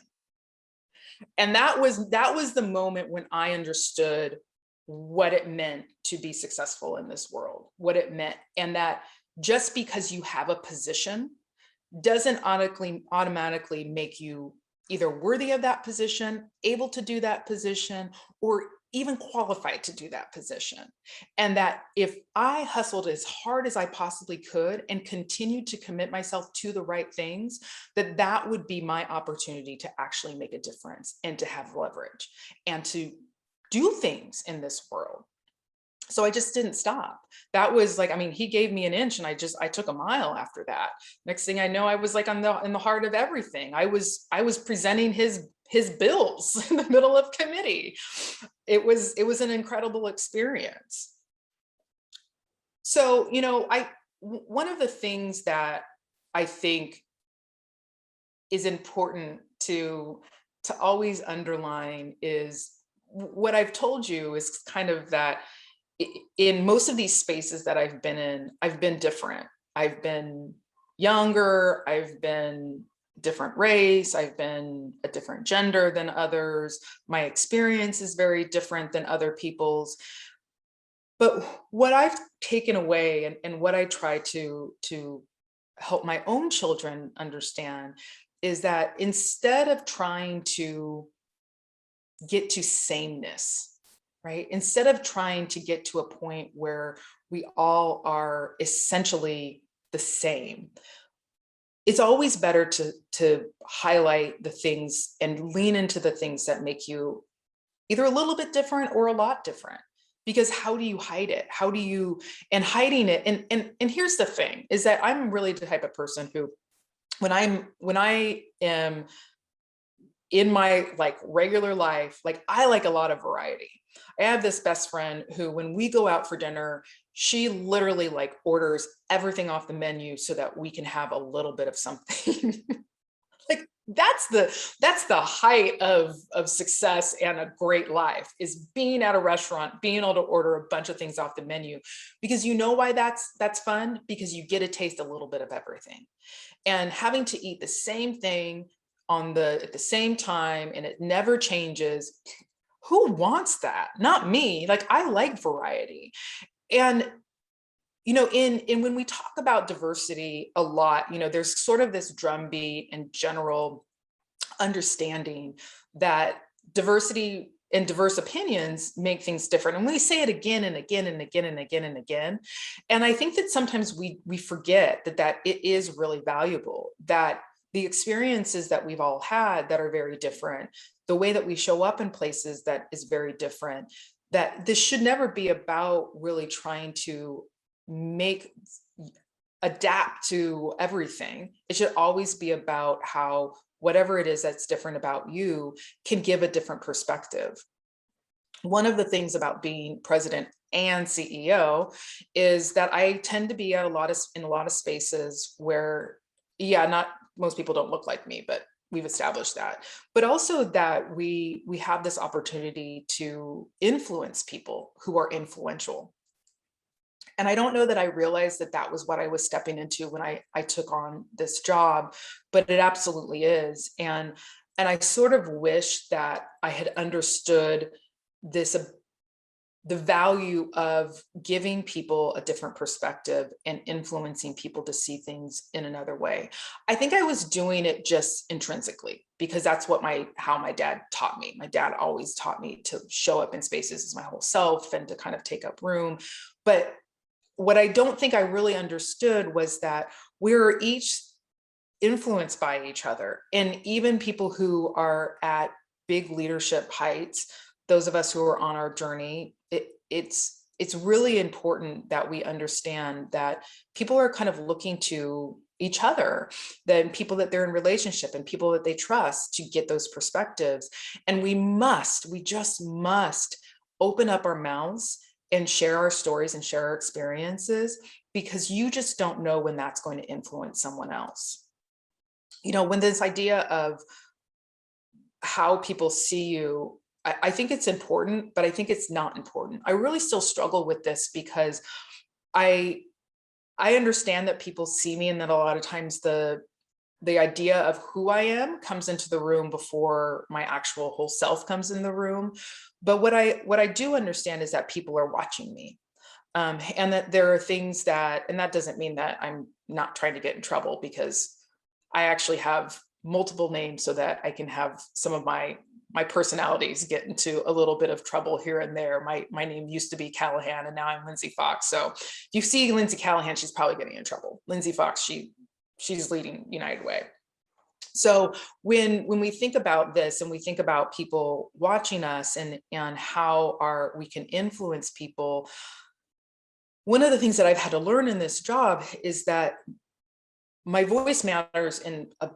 And that was the moment when I understood what it meant to be successful in this world, what it meant. And that just because you have a position doesn't automatically make you either worthy of that position, able to do that position, or even qualified to do that position. And that if I hustled as hard as I possibly could and continued to commit myself to the right things, that would be my opportunity to actually make a difference and to have leverage and to do things in this world. So I just didn't stop. That was like, I mean, he gave me an inch and I took a mile after that. Next thing I know, I was like in the heart of everything. I was presenting his bills in the middle of committee. It was an incredible experience. So, one of the things that I think is important to always underline is what I've told you is kind of that in most of these spaces that I've been in, I've been different. I've been younger, I've been different race, I've been a different gender than others. My experience is very different than other people's. But what I've taken away and what I try to help my own children understand is that instead of trying to get to sameness, right? Instead of trying to get to a point where we all are essentially the same, it's always better to highlight the things and lean into the things that make you either a little bit different or a lot different. Because how do you hide it? Hiding it, and here's the thing, is that I'm really the type of person who, when I am in my like regular life, like I like a lot of variety. I have this best friend who, when we go out for dinner, she literally like orders everything off the menu so that we can have a little bit of something. Like that's the height of success and a great life, is being at a restaurant, being able to order a bunch of things off the menu. Because you know why that's fun? Because you get to taste a little bit of everything. And having to eat the same thing at the same time, and it never changes. Who wants that? Not me. Like, I like variety. And when we talk about diversity a lot, there's sort of this drumbeat and general understanding that diversity and diverse opinions make things different. And we say it again and again and again and again and again. And I think that sometimes we forget that it is really valuable, that the experiences that we've all had that are very different, the way that we show up in places that is very different, that this should never be about really trying to adapt to everything. It should always be about how whatever it is that's different about you can give a different perspective. One of the things about being president and CEO is that I tend to be in a lot of spaces where, not most people don't look like me, but we've established that. But also that we have this opportunity to influence people who are influential. And I don't know that I realized that was what I was stepping into when I took on this job, but it absolutely is. And I sort of wish that I had understood the value of giving people a different perspective and influencing people to see things in another way. I think I was doing it just intrinsically because that's how my dad taught me. My dad always taught me to show up in spaces as my whole self and to kind of take up room. But what I don't think I really understood was that we're each influenced by each other. And even people who are at big leadership heights, those of us who are on our journey, it's really important that we understand that people are kind of looking to each other, then people that they're in relationship and people that they trust to get those perspectives. And we just must open up our mouths and share our stories and share our experiences, because you just don't know when that's going to influence someone else. You know, when this idea of how people see you, I think it's important, but I think it's not important. I really still struggle with this because I understand that people see me, and that a lot of times the idea of who I am comes into the room before my actual whole self comes in the room. But what I do understand is that people are watching me, and that there are things that, and that doesn't mean that I'm not trying to get in trouble, because I actually have multiple names so that I can have some of my personalities get into a little bit of trouble here and there. My name used to be Callahan, and now I'm Lindsay Fox. So if you see Lindsay Callahan, she's probably getting in trouble. Lindsay Fox, she's leading United Way. So when we think about this, and we think about people watching us, and how we can influence people, one of the things that I've had to learn in this job is that my voice matters in a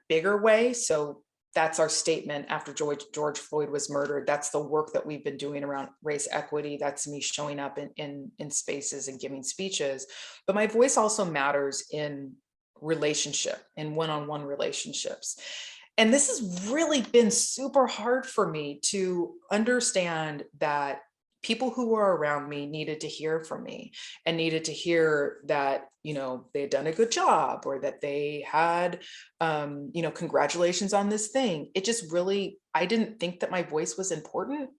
bigger way. So that's our statement after George Floyd was murdered. That's the work that we've been doing around race equity. That's me showing up in spaces and giving speeches. But my voice also matters in relationship, in one-on-one relationships. And this has really been super hard for me to understand, that people who were around me needed to hear from me, and needed to hear that, you know, they had done a good job, or that they had, you know, congratulations on this thing. It just really, I didn't think that my voice was important,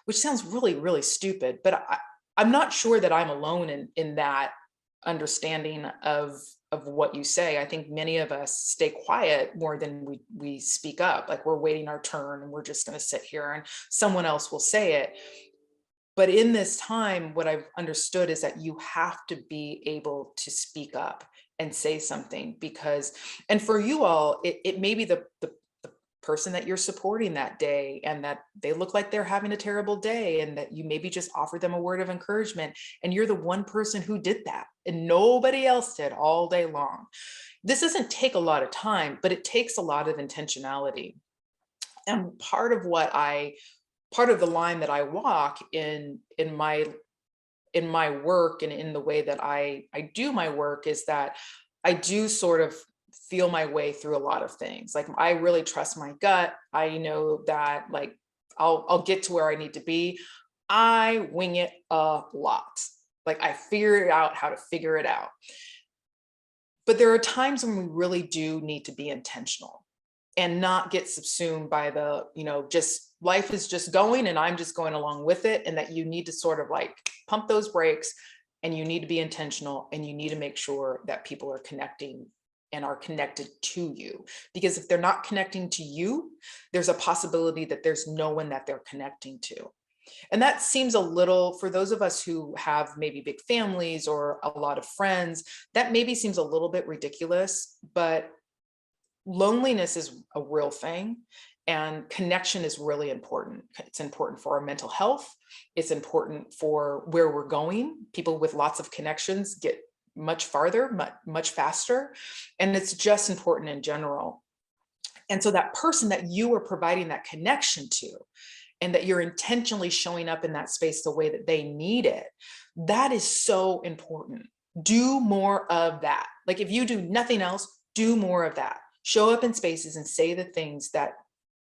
which sounds really, really stupid, but I'm not sure that I'm alone in that understanding of what you say. I think many of us stay quiet more than we speak up. Like, we're waiting our turn, and we're just going to sit here and someone else will say it. But in this time, what I've understood is that you have to be able to speak up and say something, because, and for you all, it may be the person that you're supporting that day, and that they look like they're having a terrible day, and that you maybe just offered them a word of encouragement, and you're the one person who did that, and nobody else did all day long. This doesn't take a lot of time, but it takes a lot of intentionality. And part of the line that I walk in my work, and in the way that I do my work, is that I do sort of feel my way through a lot of things. Like, I really trust my gut. I know that, like, I'll get to where I need to be. I wing it a lot. Like, I figure out how to figure it out. But there are times when we really do need to be intentional, and not get subsumed by the, you know, just life is just going and I'm just going along with it. And that you need to sort of like pump those brakes, and you need to be intentional, and you need to make sure that people are connecting and are connected to you. Because if they're not connecting to you, there's a possibility that there's no one that they're connecting to. And that seems a little, for those of us who have maybe big families or a lot of friends, that maybe seems a little bit ridiculous, but loneliness is a real thing, and connection is really important. It's important for our mental health. It's important for where we're going. People with lots of connections get much farther, much faster. And it's just important in general. And so that person that you are providing that connection to, and that you're intentionally showing up in that space the way that they need it, that is so important. Do more of that. Like, if you do nothing else, do more of that. Show up in spaces and say the things that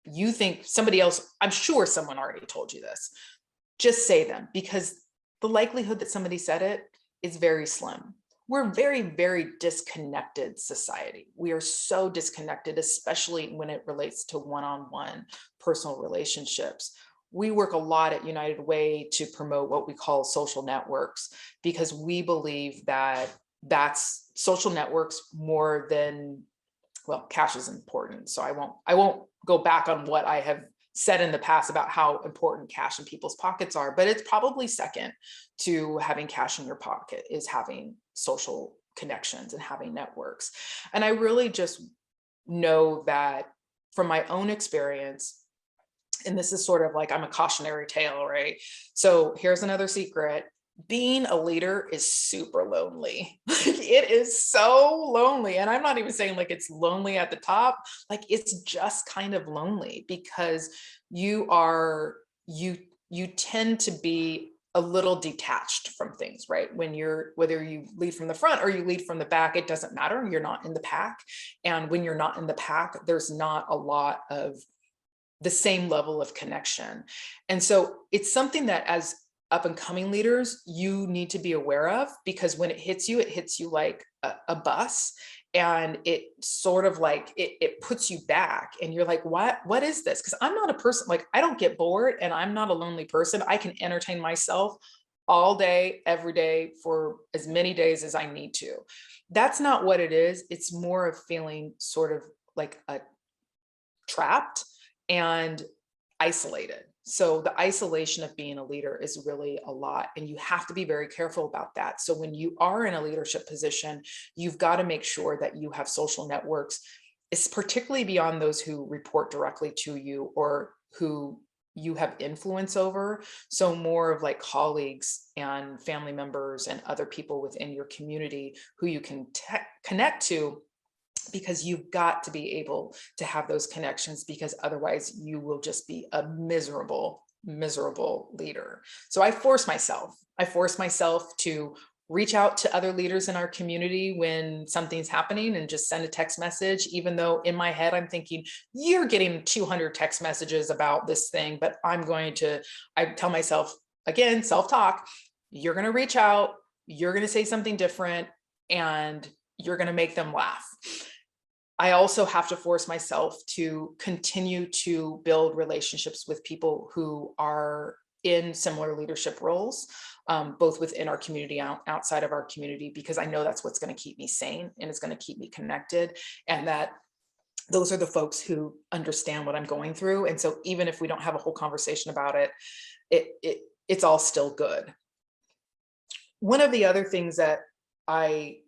you think somebody else, I'm sure someone already told you this, just say them, because the likelihood that somebody said it is very slim. We're a very, very disconnected society. We are so disconnected, especially when it relates to one-on-one personal relationships. We work a lot at United Way to promote what we call social networks, because we believe that that's social networks more than, well, cash is important. So I won't go back on what I have said in the past about how important cash in people's pockets are, but it's probably second to having cash in your pocket is having social connections and having networks. And I really just know that from my own experience, and this is sort of like, I'm a cautionary tale, right? So here's another secret. Being a leader is super lonely. It is so lonely. And I'm not even saying like it's lonely at the top, like it's just kind of lonely, because you tend to be a little detached from things, right? Whether you lead from the front or you lead from the back, it doesn't matter. You're not in the pack. And when you're not in the pack, there's not a lot of the same level of connection. And so it's something that as up and coming leaders, you need to be aware of, because when it hits you like a bus. And it sort of like, it puts you back and you're like, what is this? Because I'm not a person, like, I don't get bored and I'm not a lonely person. I can entertain myself all day, every day for as many days as I need to. That's not what it is. It's more of feeling sort of like trapped and isolated. So the isolation of being a leader is really a lot, and you have to be very careful about that. So when you are in a leadership position, you've got to make sure that you have social networks. It's particularly beyond those who report directly to you or who you have influence over. So more of like colleagues and family members and other people within your community who you can connect to, because you've got to be able to have those connections, because otherwise you will just be a miserable leader. So I force myself to reach out to other leaders in our community when something's happening and just send a text message, even though in my head I'm thinking, you're getting 200 text messages about this thing, but I tell myself, again, self-talk, you're going to reach out, you're going to say something different, and you're going to make them laugh. I also have to force myself to continue to build relationships with people who are in similar leadership roles, both within our community and outside of our community, because I know that's what's going to keep me sane and it's going to keep me connected. And that those are the folks who understand what I'm going through. And so even if we don't have a whole conversation about it, it's all still good. One of the other things that I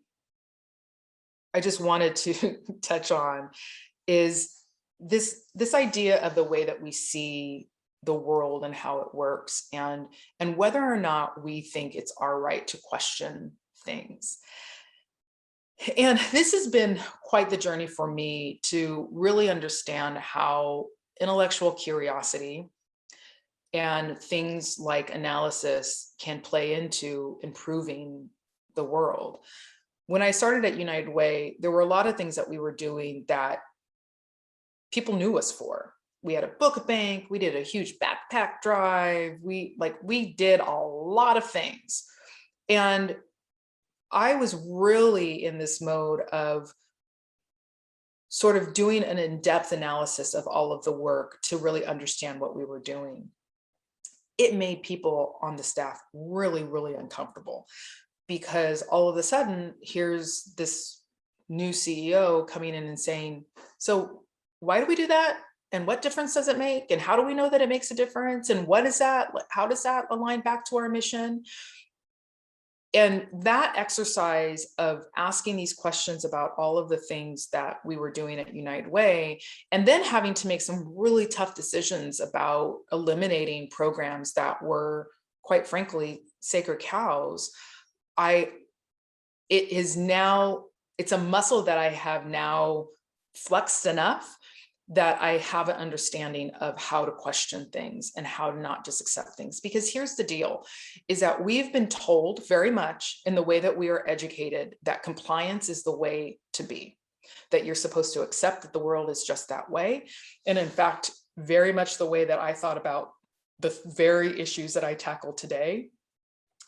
just wanted to touch on is this idea of the way that we see the world and how it works, and whether or not we think it's our right to question things. And this has been quite the journey for me to really understand how intellectual curiosity and things like analysis can play into improving the world. When I started at United Way, there were a lot of things that we were doing that people knew us for. We had a book bank, we did a huge backpack drive, we did a lot of things. And I was really in this mode of sort of doing an in-depth analysis of all of the work to really understand what we were doing. It made people on the staff really, really uncomfortable, because all of a sudden, here's this new CEO coming in and saying, so why do we do that? And what difference does it make? And how do we know that it makes a difference? And what is that? How does that align back to our mission? And that exercise of asking these questions about all of the things that we were doing at United Way, and then having to make some really tough decisions about eliminating programs that were, quite frankly, sacred cows. It's a muscle that I have now flexed enough that I have an understanding of how to question things and how to not just accept things. Because here's the deal, is that we've been told very much in the way that we are educated that compliance is the way to be, that you're supposed to accept that the world is just that way. And in fact, very much the way that I thought about the very issues that I tackle today,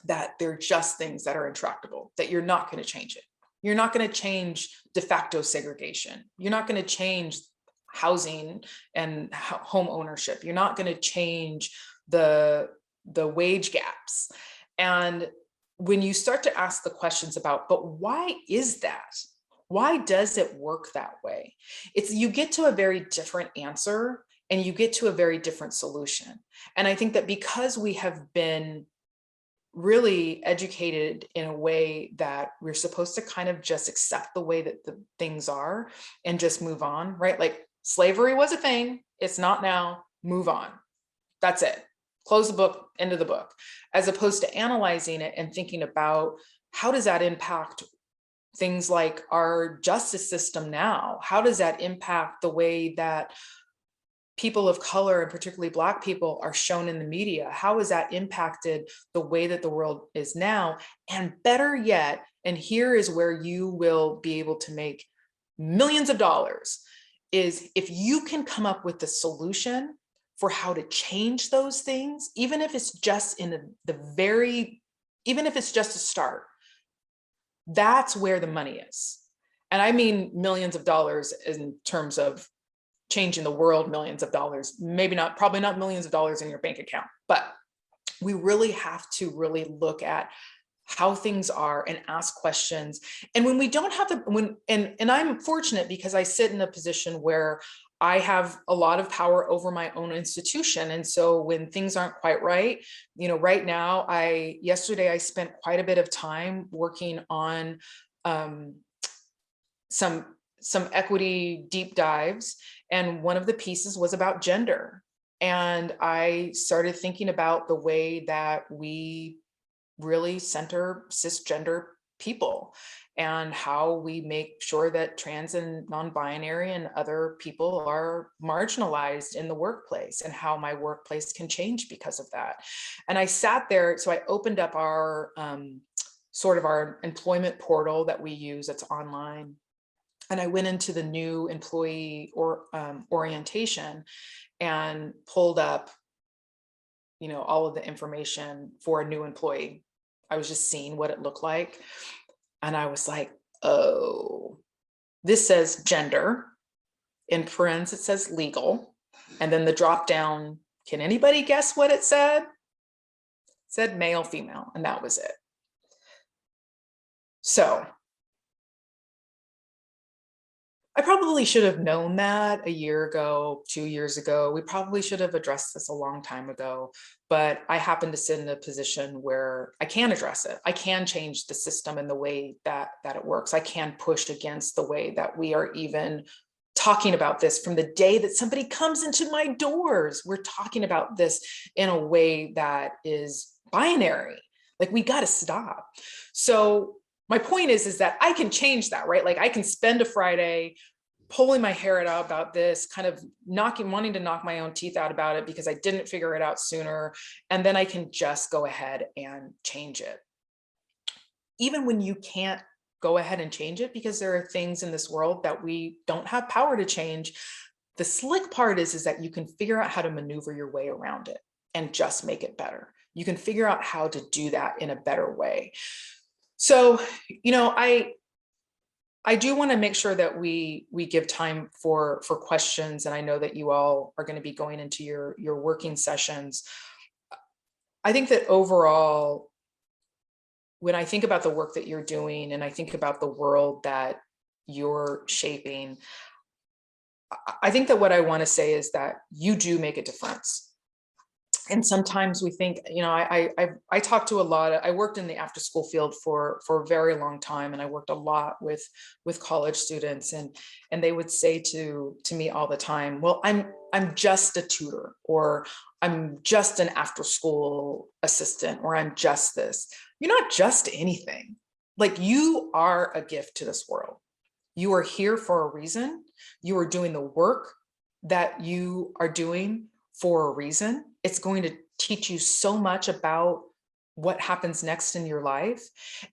that they're just things that are intractable, that you're not going to change it. You're not going to change de facto segregation. You're not going to change housing and home ownership. You're not going to change the wage gaps. And when you start to ask the questions about, but why is that? Why does it work that way? You get to a very different answer and you get to a very different solution. And I think that because we have been really educated in a way that we're supposed to kind of just accept the way that the things are and just move on, right? Like, slavery was a thing. It's not now. Move on. That's it. Close the book, end of the book, as opposed to analyzing it and thinking about how does that impact things like our justice system now? How does that impact the way that people of color, and particularly Black people, are shown in the media? How has that impacted the way that the world is now? And better yet, and here is where you will be able to make millions of dollars, is if you can come up with the solution for how to change those things, even if it's just in even if it's just a start, that's where the money is. And I mean millions of dollars in terms of changing the world, millions of dollars, probably not millions of dollars in your bank account, but we really have to really look at how things are and ask questions. And when we don't have and I'm fortunate because I sit in a position where I have a lot of power over my own institution. And so when things aren't quite right, right now, yesterday I spent quite a bit of time working on some equity deep dives. And one of the pieces was about gender. And I started thinking about the way that we really center cisgender people and how we make sure that trans and non-binary and other people are marginalized in the workplace, and how my workplace can change because of that. And I sat there, so I opened up our sort of our employment portal that we use, that's online. And I went into the new employee orientation and pulled up, all of the information for a new employee. I was just seeing what it looked like. And I was like, oh, this says gender. In parentheses, it says legal. And then the drop down, can anybody guess what it said? It said male, female, and that was it. So I probably should have known that a year ago, 2 years ago. We probably should have addressed this a long time ago, but I happen to sit in a position where I can address it. I can change the system and the way that it works. I can push against the way that we are even talking about this from the day that somebody comes into my doors. We're talking about this in a way that is binary. Like, we got to stop. So my point is that I can change that, right? Like, I can spend a Friday pulling my hair out about this, kind of wanting to knock my own teeth out about it because I didn't figure it out sooner. And then I can just go ahead and change it. Even when you can't go ahead and change it because there are things in this world that we don't have power to change, the slick part is that you can figure out how to maneuver your way around it and just make it better. You can figure out how to do that in a better way. So, I do want to make sure that we give time for questions. And I know that you all are going to be going into your working sessions. I think that overall, when I think about the work that you're doing and I think about the world that you're shaping, I think that what I want to say is that you do make a difference. And sometimes we think, I talked to a lot I worked in the after school field for a very long time. And I worked a lot with college students, and they would say to me all the time, well, I'm just a tutor, or I'm just an after school assistant, or I'm just this. You're not just anything. Like, you are a gift to this world. You are here for a reason. You are doing the work that you are doing for a reason. It's going to teach you so much about what happens next in your life.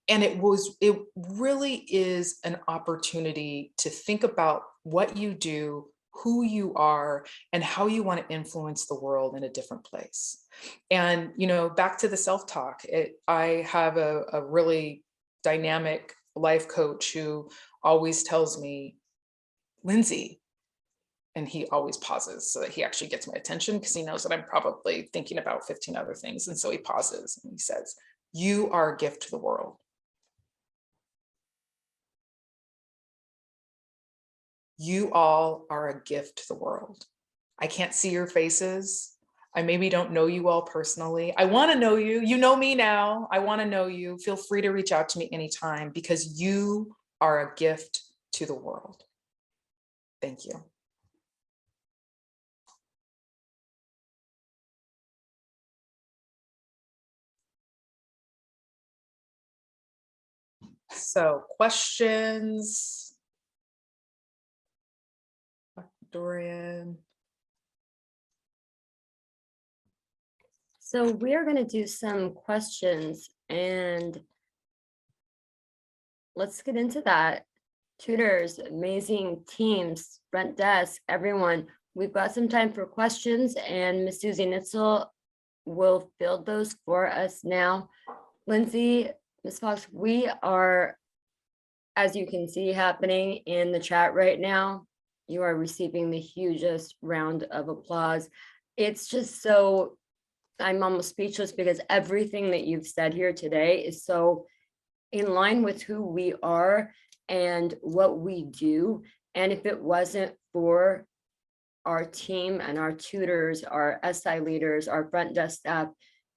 And it really is an opportunity to think about what you do, who you are, and how you want to influence the world in a different place. And, back to the self-talk, I have a really dynamic life coach who always tells me, Lindsay, and he always pauses so that he actually gets my attention, because he knows that I'm probably thinking about 15 other things. And so he pauses and he says, you are a gift to the world. You all are a gift to the world. I can't see your faces. I maybe don't know you all personally. I want to know you. You know me now. I want to know you. Feel free to reach out to me anytime, because you are a gift to the world. Thank you. So, questions? Dorian. So we're going to do some questions and let's get into that. Tutors, amazing teams, front desk, everyone. We've got some time for questions and Miss Susie Nitzel will field those for us now. Lindsay, Ms. Fox, we are, as you can see happening in the chat right now, you are receiving the hugest round of applause. It's just so, I'm almost speechless because everything that you've said here today is so in line with who we are and what we do. And if it wasn't for our team and our tutors, our SI leaders, our front desk staff,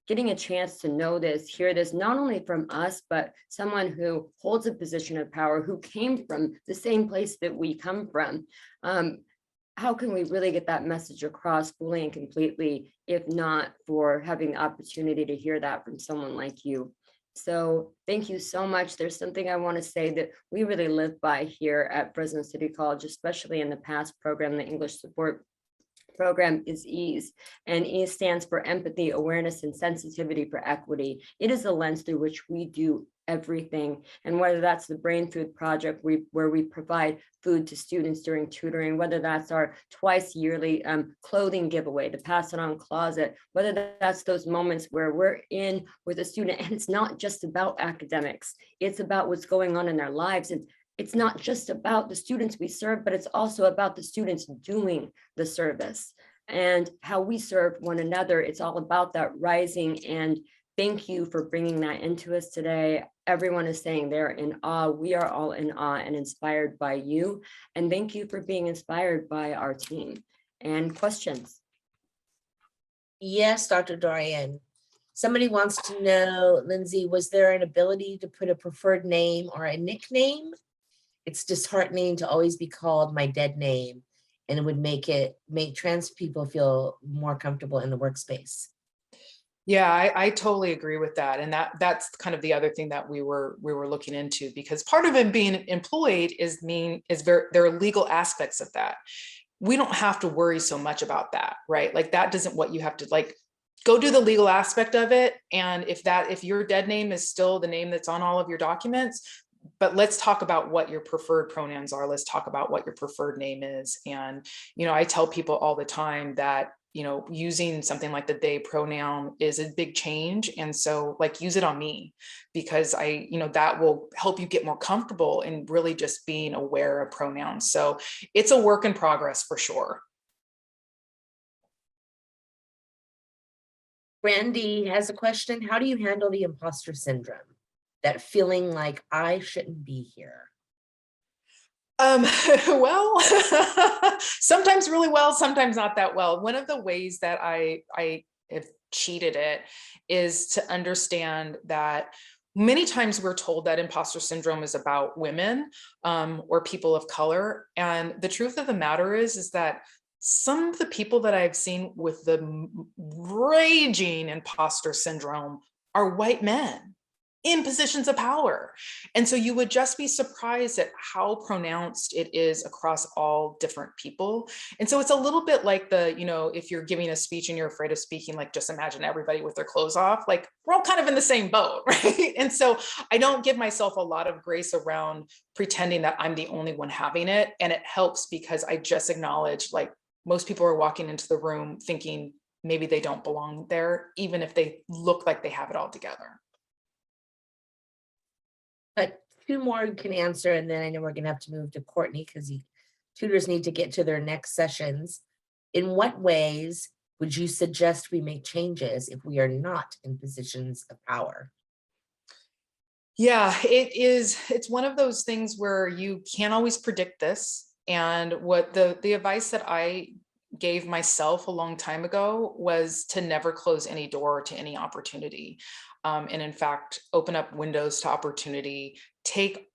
getting a chance to know this, hear this, not only from us, but someone who holds a position of power, who came from the same place that we come from. How can we really get that message across fully and completely, if not for having the opportunity to hear that from someone like you? So thank you so much. There's something I want to say that we really live by here at Fresno City College, especially in the past program, the English support program, is EASE. And EASE stands for empathy, awareness, and sensitivity for equity. It is the lens through which we do everything. And whether that's the Brain Food Project, where we provide food to students during tutoring, whether that's our twice yearly clothing giveaway, the Pass It On closet, whether that's those moments where we're in with a student and it's not just about academics, it's about what's going on in their lives. And it's not just about the students we serve, but it's also about the students doing the service and how we serve one another. It's all about that rising, and thank you for bringing that into us today. Everyone is saying they're in awe. We are all in awe and inspired by you. And thank you for being inspired by our team. And questions? Yes, Dr. Dorian. Somebody wants to know, Lindsay, was there an ability to put a preferred name or a nickname? It's disheartening to always be called my dead name, and it would make trans people feel more comfortable in the workspace. Yeah, I totally agree with that. And that's kind of the other thing that we were looking into, because part of it being employed is there are legal aspects of that. We don't have to worry so much about that, right? Like that doesn't what you have to like go do the legal aspect of it. And if your dead name is still the name that's on all of your documents, but let's talk about what your preferred pronouns are. Let's talk about what your preferred name is. And, I tell people all the time that, using something like the they pronoun is a big change. And so like, use it on me, because that will help you get more comfortable in really just being aware of pronouns. So it's a work in progress for sure. Brandy has a question. How do you handle the imposter syndrome? That feeling like I shouldn't be here? Well, sometimes really well, sometimes not that well. One of the ways that I have cheated it is to understand that many times we're told that imposter syndrome is about women or people of color. And the truth of the matter is that some of the people that I've seen with the raging imposter syndrome are white men in positions of power. And so you would just be surprised at how pronounced it is across all different people. And so it's a little bit like if you're giving a speech and you're afraid of speaking, like just imagine everybody with their clothes off, like we're all kind of in the same boat, right? And so I don't give myself a lot of grace around pretending that I'm the only one having it. And it helps because I just acknowledge, like, most people are walking into the room thinking maybe they don't belong there, even if they look like they have it all together. But two more you can answer, and then I know we're going to have to move to Courtney because tutors need to get to their next sessions. In what ways would you suggest we make changes if we are not in positions of power? Yeah, it's one of those things where you can't always predict this. And what the advice that I gave myself a long time ago was to never close any door to any opportunity. And in fact, open up windows to opportunity, take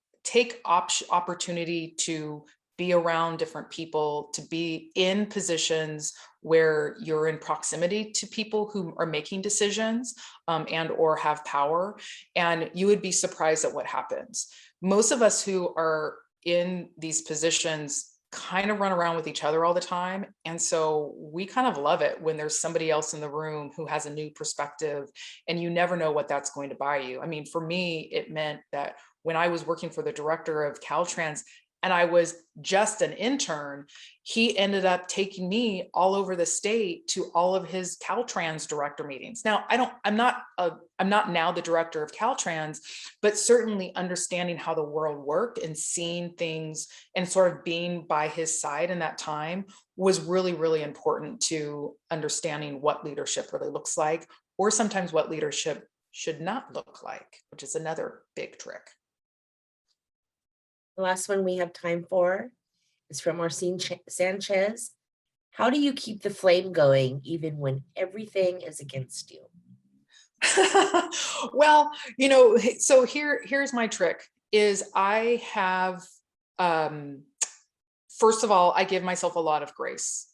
opportunity to be around different people, to be in positions where you're in proximity to people who are making decisions and or have power. And you would be surprised at what happens. Most of us who are in these positions kind of run around with each other all the time. And so we kind of love it when there's somebody else in the room who has a new perspective, and you never know what that's going to buy you. I mean, for me, it meant that when I was working for the director of Caltrans and I was just an intern, he ended up taking me all over the state to all of his Caltrans director meetings. Now, I'm not now the director of Caltrans, but certainly understanding how the world worked and seeing things and sort of being by his side in that time was really, really important to understanding what leadership really looks like, or sometimes what leadership should not look like, which is another big trick. The last one we have time for is from Marcin Sanchez. How do you keep the flame going even when everything is against you? Well, so here's my trick is I have, first of all, I give myself a lot of grace.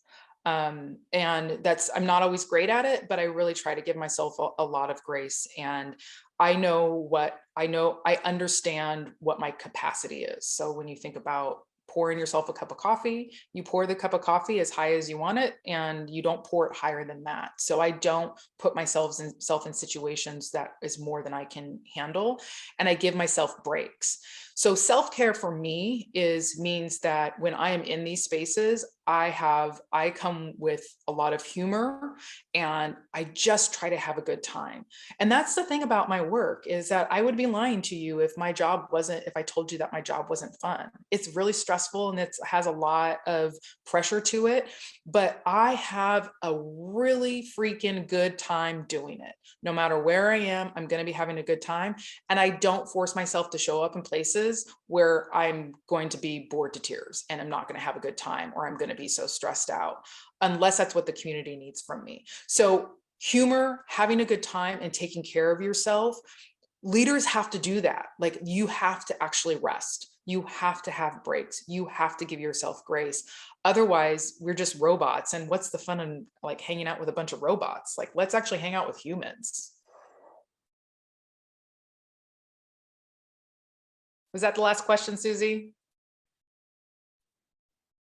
And I'm not always great at it, but I really try to give myself a lot of grace. And I understand what my capacity is. So when you think about pouring yourself a cup of coffee, you pour the cup of coffee as high as you want it, and you don't pour it higher than that. So I don't put myself in situations that is more than I can handle, and I give myself breaks. So self-care for me means that when I am in these spaces, I come with a lot of humor, and I just try to have a good time. And that's the thing about my work, is that I would be lying to you if I told you that my job wasn't fun. It's really stressful and it has a lot of pressure to it, but I have a really freaking good time doing it. No matter where I am, I'm going to be having a good time. And I don't force myself to show up in places where I'm going to be bored to tears and I'm not going to have a good time, or I'm going to be so stressed out, unless that's what the community needs from me. So humor, having a good time, and taking care of yourself, leaders have to do that. Like, you have to actually rest. You have to have breaks. You have to give yourself grace. Otherwise, we're just robots. And what's the fun in like hanging out with a bunch of robots? Like, let's actually hang out with humans. Was that the last question, Susie?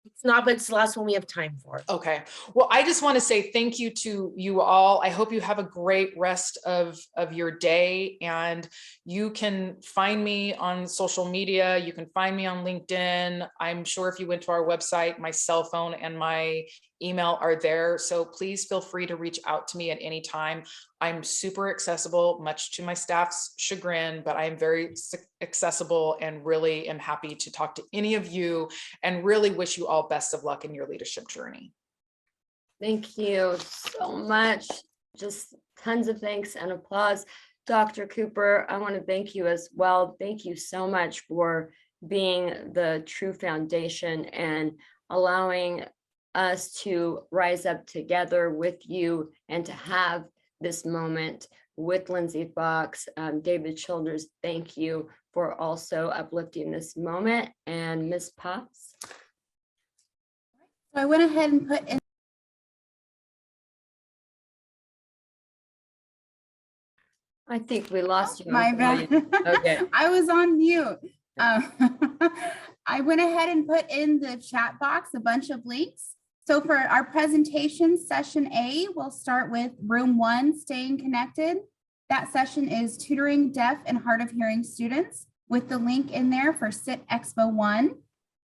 It's not, but it's the last one we have time for. Okay. Well, I just want to say thank you to you all. I hope you have a great rest of your day, and you can find me on social media. You can find me on LinkedIn. I'm sure if you went to our website, my cell phone and my email are there. So please feel free to reach out to me at any time. I'm super accessible, much to my staff's chagrin, but I am very accessible and really am happy to talk to any of you, and really wish you all best of luck in your leadership journey. Thank you so much. Just tons of thanks and applause. Dr. Cooper, I want to thank you as well. Thank you so much for being the true foundation and allowing us to rise up together with you and to have this moment with Lindsay Fox. David Childers, thank you for also uplifting this moment. And Ms. Potts. So I went ahead and put in. I think we lost you. My bad. Okay. I was on mute. I went ahead and put in the chat box a bunch of links. So for our presentation, session A, we'll start with room 1, staying connected. That session is tutoring deaf and hard of hearing students, with the link in there for SIT Expo 1.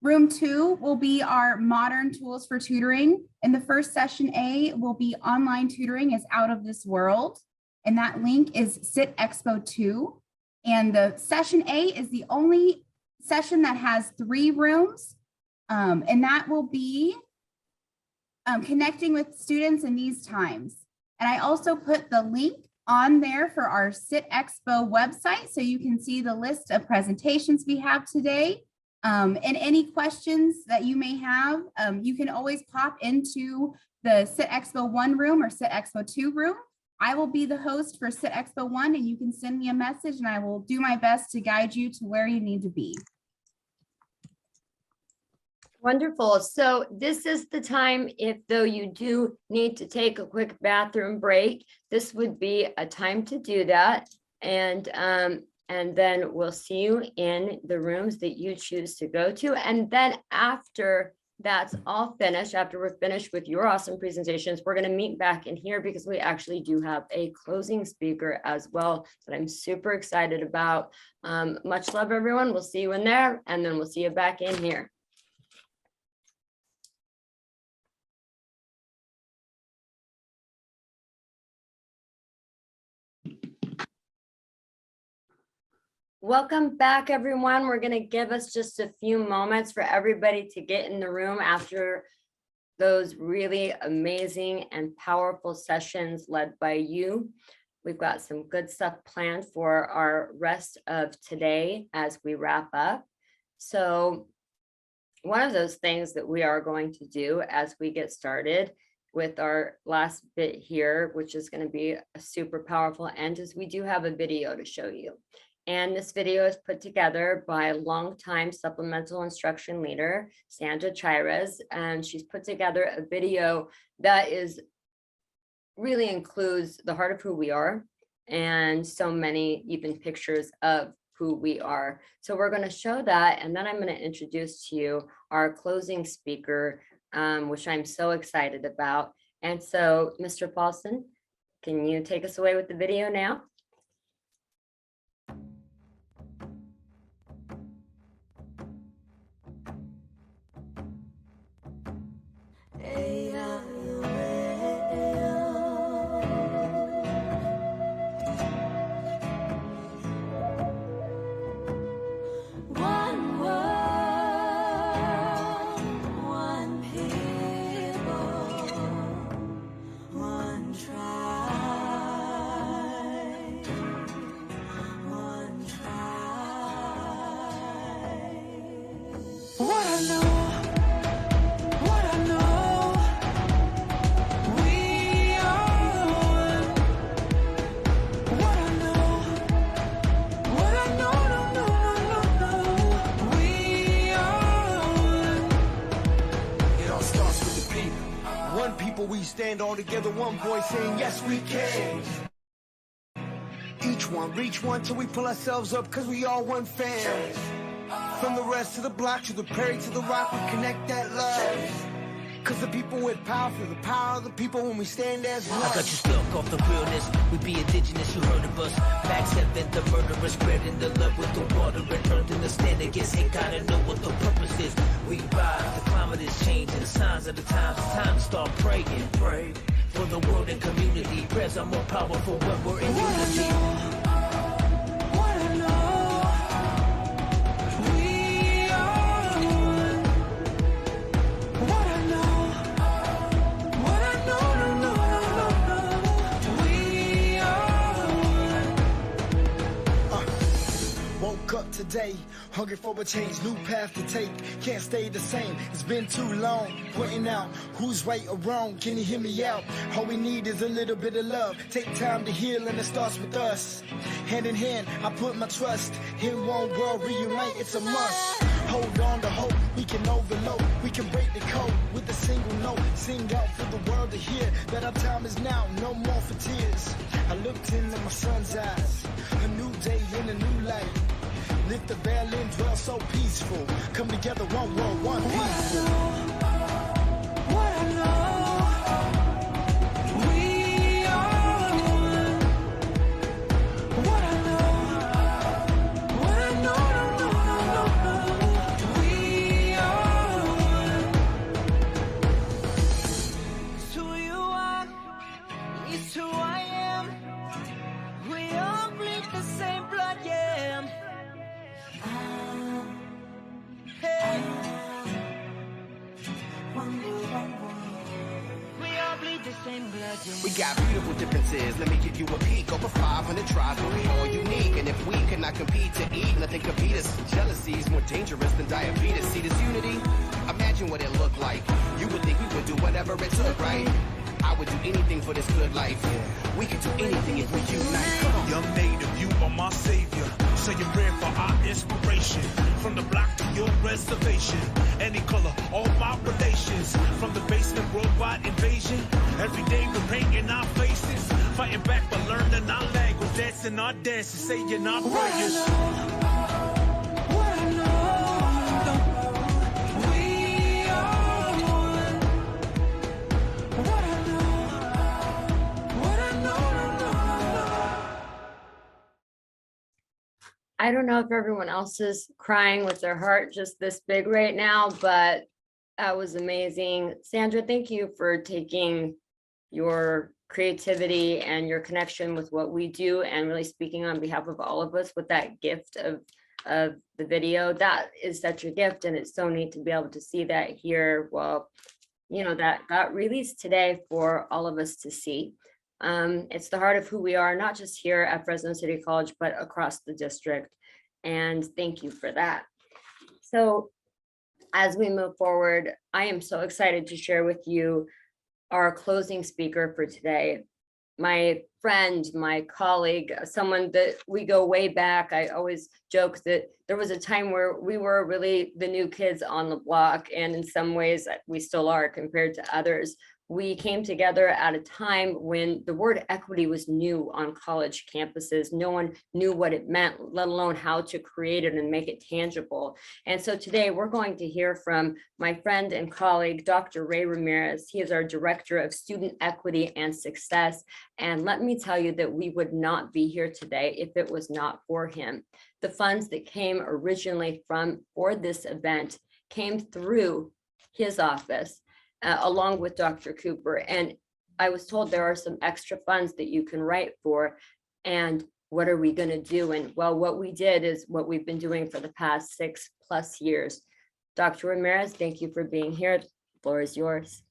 Room 2 will be our modern tools for tutoring. And the first session A will be online tutoring is out of this world. And that link is SIT Expo 2. And the session A is the only session that has 3 rooms. And that will be connecting with students in these times. And I also put the link on there for our SIT Expo website, so you can see the list of presentations we have today. And any questions that you may have, you can always pop into the SIT Expo 1 room or SIT Expo 2 room. I will be the host for SIT Expo 1, and you can send me a message and I will do my best to guide you to where you need to be. Wonderful. So this is the time, if though you do need to take a quick bathroom break, this would be a time to do that. And then we'll see you in the rooms that you choose to go to. And then after that's all finished, after we're finished with your awesome presentations, we're going to meet back in here because we actually do have a closing speaker as well that I'm super excited about. Much love, everyone. We'll see you in there, and then we'll see you back in here. Welcome back, everyone. We're going to give us just a few moments for everybody to get in the room after those really amazing and powerful sessions led by you. We've got some good stuff planned for our rest of today as we wrap up. So one of those things that we are going to do as we get started with our last bit here, which is going to be a super powerful end, is we do have a video to show you. And this video is put together by a longtime supplemental instruction leader, Sandra Chires, and she's put together a video that is really includes the heart of who we are and so many even pictures of who we are. So we're going to show that, and then I'm going to introduce to you our closing speaker, which I'm so excited about. And so, Mr. Paulson, can you take us away with the video now? Stand all together, one voice saying yes we can. Each one, reach one till we pull ourselves up, cause we all one fam. From the rest of the block to the prairie to the rock, we connect that love. Cause the people with power feel the power of the people when we stand as one. I got you stuck off the realness. We be indigenous, you heard of us. Back 7, the murderers spreading the love with the water and earth in the stand against hate. Gotta know what the purpose is. We rise, the climate is changing. Signs of the times, it's time to start praying. Pray for the world and community. Prayers are more powerful when we're in unity. Up today, hungry for a change, new path to take, can't stay the same, it's been too long, pointing out who's right or wrong, can you hear me out? All we need is a little bit of love, take time to heal and it starts with us, hand in hand, I put my trust, in one world reunite, it's a must, hold on to hope, we can overload, we can break the code with a single note, sing out for the world to hear, that our time is now, no more for tears, I looked into my son's eyes, a new day in a new light, lift the veil and dwell so peaceful. Come together, one world, one people. What I know, we are one. What I know, no, we are one. It's who you are, it's who I am. We all bleed the same blood, yeah. We got beautiful differences. Let me give you a peek. Over 500 tribes, but we all unique. And if we cannot compete to eat, nothing could beat us. Jealousy is more dangerous than diabetes. See this unity? Imagine what it looked like. You would think we would do whatever it took, right? I would do anything for this good life. We could do anything if we unite. Young native, you are my savior. So you're rare for our inspiration. From the block to your reservation. Any color, all my relations. From the basement, worldwide invasion. Every day we're painting our faces. Fighting back but learning our language. Dancing our dances, saying our prayers. What I know, we are I don't know if everyone else is crying with their heart just this big right now, but that was amazing. Sandra, thank you for taking your creativity and your connection with what we do and really speaking on behalf of all of us with that gift of the video. That is such a gift, and it's so neat to be able to see that here. Well, you know, that got released today for all of us to see. It's the heart of who we are, not just here at Fresno City College, but across the district. And thank you for that. So as we move forward, I am so excited to share with you our closing speaker for today. My friend, my colleague, someone that we go way back. I always joke that there was a time where we were really the new kids on the block, and in some ways we still are compared to others. We came together at a time when the word equity was new on college campuses. No one knew what it meant, let alone how to create it and make it tangible. And so today we're going to hear from my friend and colleague, Dr. Ray Ramírez. He is our Director of Student Equity and Success. And let me tell you that we would not be here today if it was not for him. The funds that came originally for this event came through his office, along with Dr. Cooper. And I was told there are some extra funds that you can write for. And what are we going to do? And well, what we did is what we've been doing for the past 6+ years. Dr. Ramírez, thank you for being here. The floor is yours.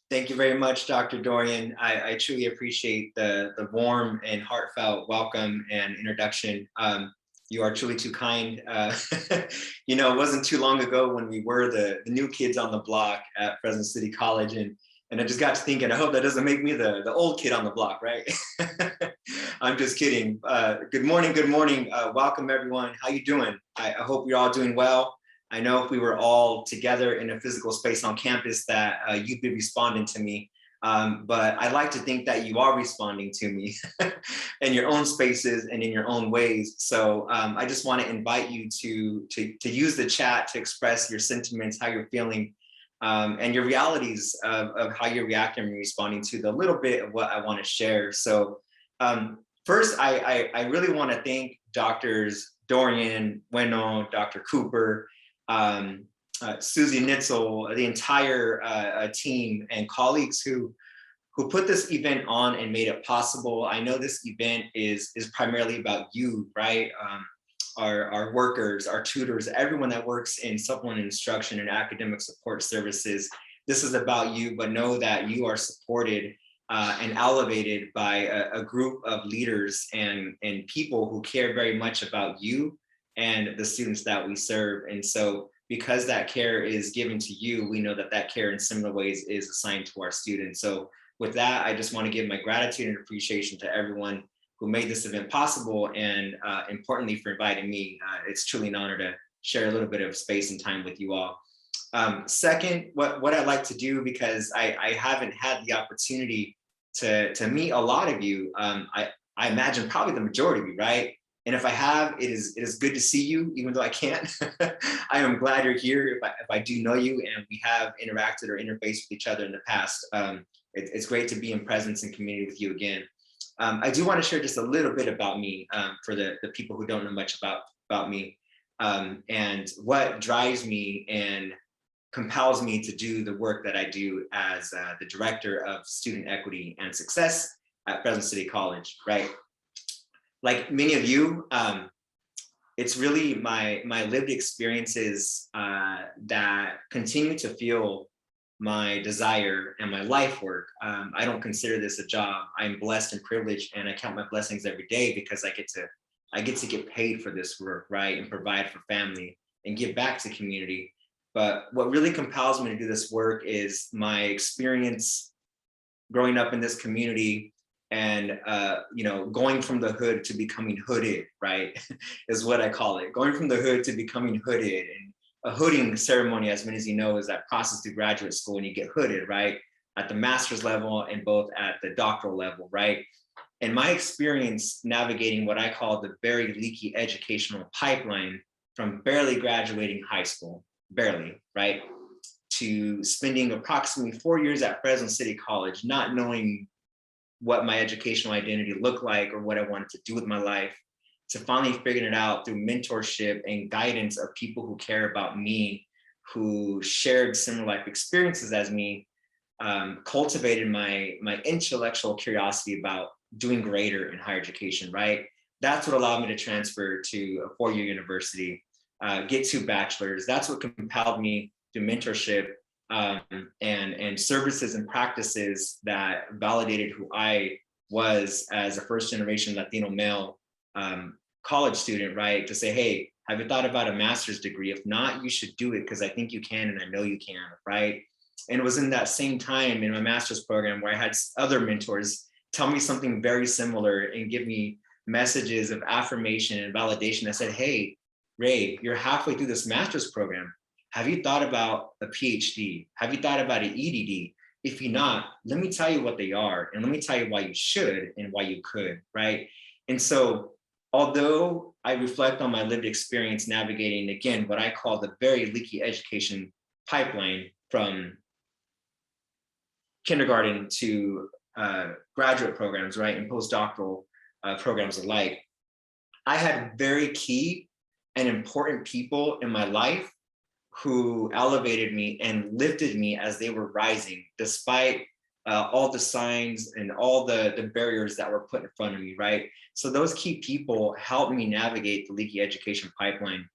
Thank you very much, Dr. Dorian. I truly appreciate the warm and heartfelt welcome and introduction. You are truly too kind. You know, it wasn't too long ago when we were the new kids on the block at Fresno City College, and I just got to thinking, I hope that doesn't make me the old kid on the block, right? I'm just kidding. Good morning, welcome everyone. How you doing? I hope you're all doing well. I know if we were all together in a physical space on campus that you'd be responding to me. But I like to think that you are responding to me in your own spaces and in your own ways. So I just want to invite you to use the chat to express your sentiments, how you're feeling, and your realities of how you're reacting and responding to the little bit of what I want to share. So first, I really want to thank Drs. Dorian, Bueno, Dr. Cooper, Susie Nitzel, the entire team and colleagues who put this event on and made it possible. I know this event is primarily about you, right? Our workers, our tutors, everyone that works in supplemental instruction and academic support services. This is about you, but know that you are supported and elevated by a group of leaders and people who care very much about you and the students that we serve. And so because that care is given to you, we know that care in similar ways is assigned to our students. So with that, I just want to give my gratitude and appreciation to everyone who made this event possible, and importantly for inviting me. It's truly an honor to share a little bit of space and time with you all. Second, what I'd like to do, because I haven't had the opportunity to meet a lot of you, I imagine probably the majority of you, right? And if I have, it is good to see you, even though I can't. I am glad you're here if I do know you and we have interacted or interfaced with each other in the past. It's great to be in presence and community with you again. I do want to share just a little bit about me for the people who don't know much about me, and what drives me and compels me to do the work that I do as the Director of Student Equity and Success at Fresno City College, right? Like many of you, it's really my lived experiences that continue to fuel my desire and my life work. I don't consider this a job. I'm blessed and privileged, and I count my blessings every day because I get to get paid for this work, right? And provide for family and give back to community. But what really compels me to do this work is my experience growing up in this community and going from the hood to becoming hooded, right? Is what I call it. Going from the hood to becoming hooded. And a hooding ceremony, as many as you know, is that process through graduate school and you get hooded, right? At the master's level and both at the doctoral level, right? And my experience navigating what I call the very leaky educational pipeline from barely graduating high school, barely, right? To spending approximately 4 years at Fresno City College, not knowing what my educational identity looked like or what I wanted to do with my life, to finally figuring it out through mentorship and guidance of people who care about me, who shared similar life experiences as me, cultivated my intellectual curiosity about doing greater in higher education, right? That's what allowed me to transfer to a 4-year university, get 2 bachelors. That's what compelled me through mentorship and services and practices that validated who I was as a first-generation Latino male college student, right? To say, hey, have you thought about a master's degree? If not, you should do it because I think you can and I know you can, right? And it was in that same time in my master's program where I had other mentors tell me something very similar and give me messages of affirmation and validation. I said, hey, Ray, you're halfway through this master's program. Have you thought about a PhD? Have you thought about an EDD? If you're not, let me tell you what they are, and let me tell you why you should and why you could, right? And so, although I reflect on my lived experience navigating, again, what I call the very leaky education pipeline from kindergarten to graduate programs, right, and postdoctoral programs alike, I had very key and important people in my life who elevated me and lifted me as they were rising, despite all the signs and all the barriers that were put in front of me, right? So those key people helped me navigate the leaky education pipeline.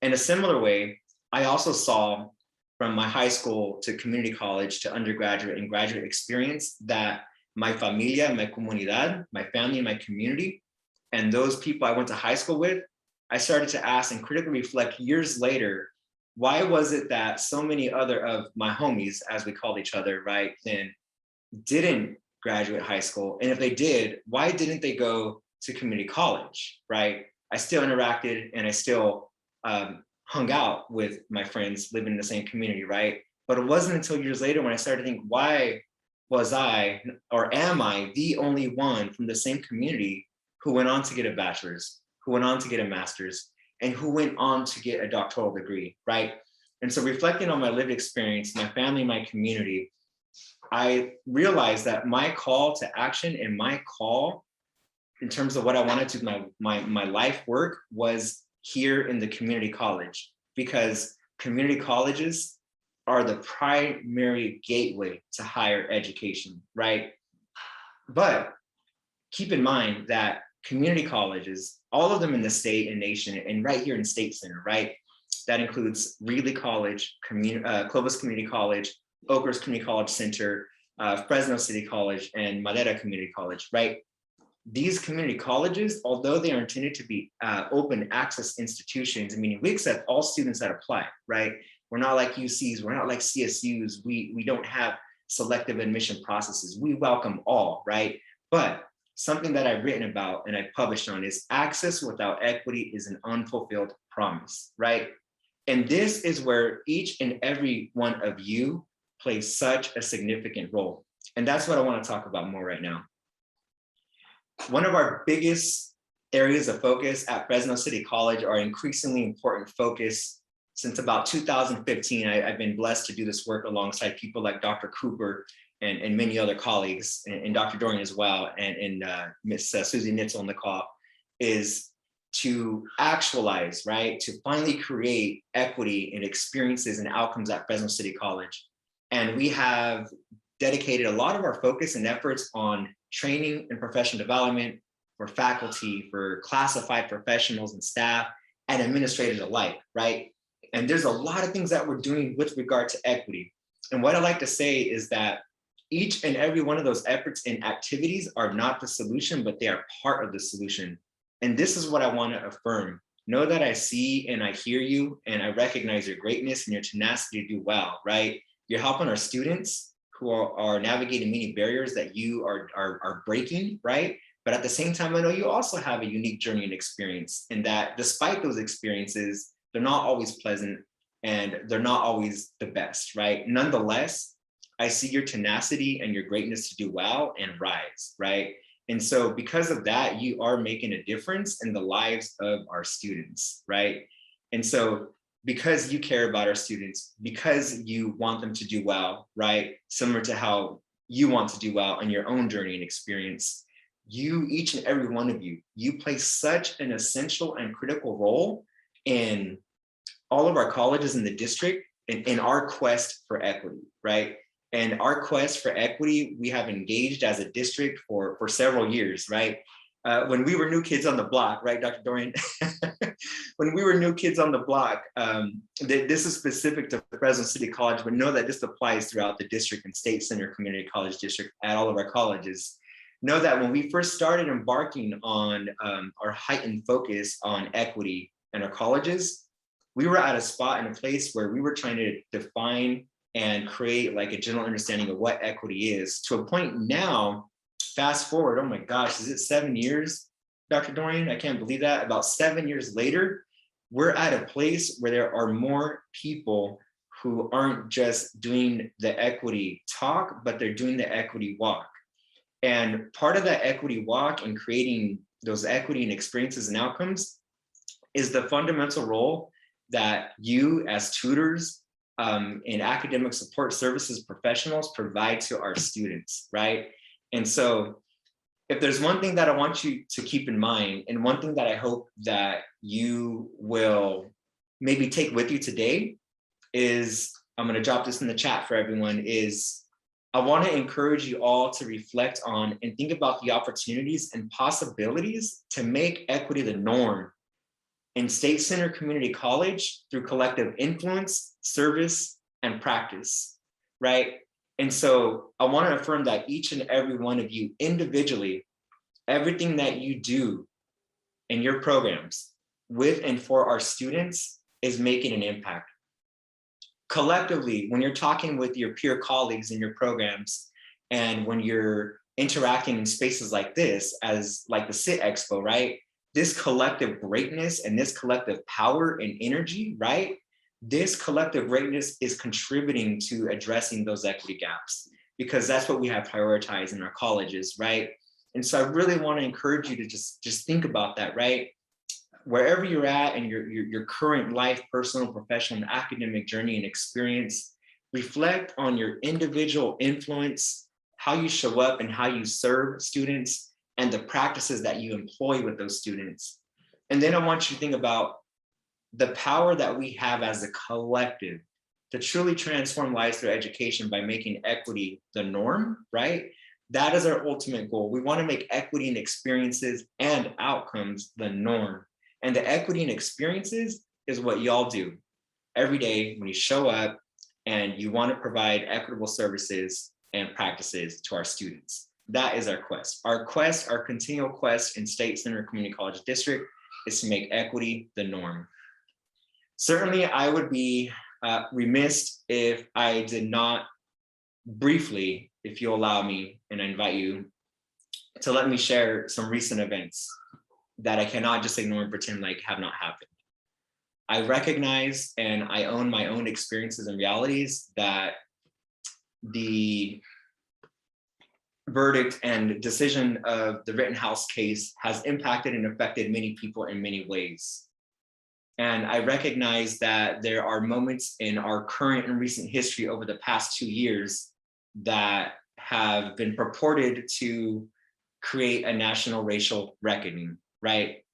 In a similar way, I also saw from my high school to community college to undergraduate and graduate experience that my familia, my comunidad, my family, my community, and those people I went to high school with, I started to ask and critically reflect years later, why was it that so many other of my homies, as we called each other, right, then didn't graduate high school? And if they did, why didn't they go to community college, right? I still interacted and I still hung out with my friends living in the same community, right? But it wasn't until years later when I started to think, why was I, or am I, the only one from the same community who went on to get a bachelor's, who went on to get a master's, and who went on to get a doctoral degree, right? And so reflecting on my lived experience, my family, my community, I realized that my call to action and my call in terms of what I wanted to do my life work was here in the community college, because community colleges are the primary gateway to higher education, right? But keep in mind that community colleges, all of them in the state and nation, and right here in State Center, right? That includes Reedley College, Clovis Community College, Oakers Community College Center, Fresno City College, and Madera Community College, right? These community colleges, although they are intended to be open access institutions, meaning we accept all students that apply, right? We're not like UCs, we're not like CSUs, we don't have selective admission processes. We welcome all, right? But something that I've written about and I published on is access without equity is an unfulfilled promise, right? And this is where each and every one of you plays such a significant role. And that's what I want to talk about more right now. One of our biggest areas of focus at Fresno City College, our increasingly important focus since about 2015, I've been blessed to do this work alongside people like Dr. Cooper and many other colleagues, and Dr. Dorian as well, and Miss Susie Nitzel on the call, is to actualize, right? To finally create equity in experiences and outcomes at Fresno City College. And we have dedicated a lot of our focus and efforts on training and professional development for faculty, for classified professionals and staff, and administrators alike, right? And there's a lot of things that we're doing with regard to equity. And what I like to say is that each and every one of those efforts and activities are not the solution, but they are part of the solution. And this is what I want to affirm. Know that I see and I hear you, and I recognize your greatness and your tenacity to do well, right? You're helping our students who are navigating many barriers that you are breaking, right? But at the same time, I know you also have a unique journey and experience, and that despite those experiences, they're not always pleasant and they're not always the best, right? Nonetheless, I see your tenacity and your greatness to do well and rise, right? And so because of that, you are making a difference in the lives of our students, right? And so because you care about our students, because you want them to do well, right? Similar to how you want to do well in your own journey and experience, you, each and every one of you, you play such an essential and critical role in all of our colleges in the district in our quest for equity, right? And our quest for equity, we have engaged as a district for several years, right? When we were new kids on the block, right, Dr. Dorian? When we were new kids on the block, this is specific to Fresno City College, but know that this applies throughout the district and State Center Community College District at all of our colleges. Know that when we first started embarking on our heightened focus on equity in our colleges, we were at a spot and a place where we were trying to define and create like a general understanding of what equity is, to a point now, fast forward, oh my gosh, is it 7 years, Dr. Dorian? I can't believe that. About 7 years later, we're at a place where there are more people who aren't just doing the equity talk, but they're doing the equity walk. And part of that equity walk and creating those equity and experiences and outcomes is the fundamental role that you as tutors and academic support services professionals provide to our students, right? And so if there's one thing that I want you to keep in mind, and one thing that I hope that you will maybe take with you today is, I'm going to drop this in the chat for everyone, is I want to encourage you all to reflect on and think about the opportunities and possibilities to make equity the norm in State Center Community College through collective influence, service, and practice, right? And so I want to affirm that each and every one of you individually, everything that you do in your programs with and for our students is making an impact. Collectively, when you're talking with your peer colleagues in your programs, and when you're interacting in spaces like this, as like the SIT Expo, right? This collective greatness and this collective power and energy, right? This collective greatness is contributing to addressing those equity gaps, because that's what we have prioritized in our colleges, right? And so I really want to encourage you to just think about that, right? Wherever you're at in your current life, personal, professional, and academic journey and experience, reflect on your individual influence, how you show up and how you serve students, and the practices that you employ with those students. And then I want you to think about the power that we have as a collective to truly transform lives through education by making equity the norm, right? That is our ultimate goal. We want to make equity and experiences and outcomes the norm. And the equity and experiences is what y'all do every day when you show up and you want to provide equitable services and practices to our students. That is our quest. Our quest, our continual quest in State Center Community College District is to make equity the norm. Certainly, I would be remiss if I did not briefly, if you allow me, and I invite you to let me share some recent events that I cannot just ignore and pretend like have not happened. I recognize and I own my own experiences and realities that the verdict and decision of the Rittenhouse case has impacted and affected many people in many ways. And I recognize that there are moments in our current and recent history over the past 2 years that have been purported to create a national racial reckoning, right?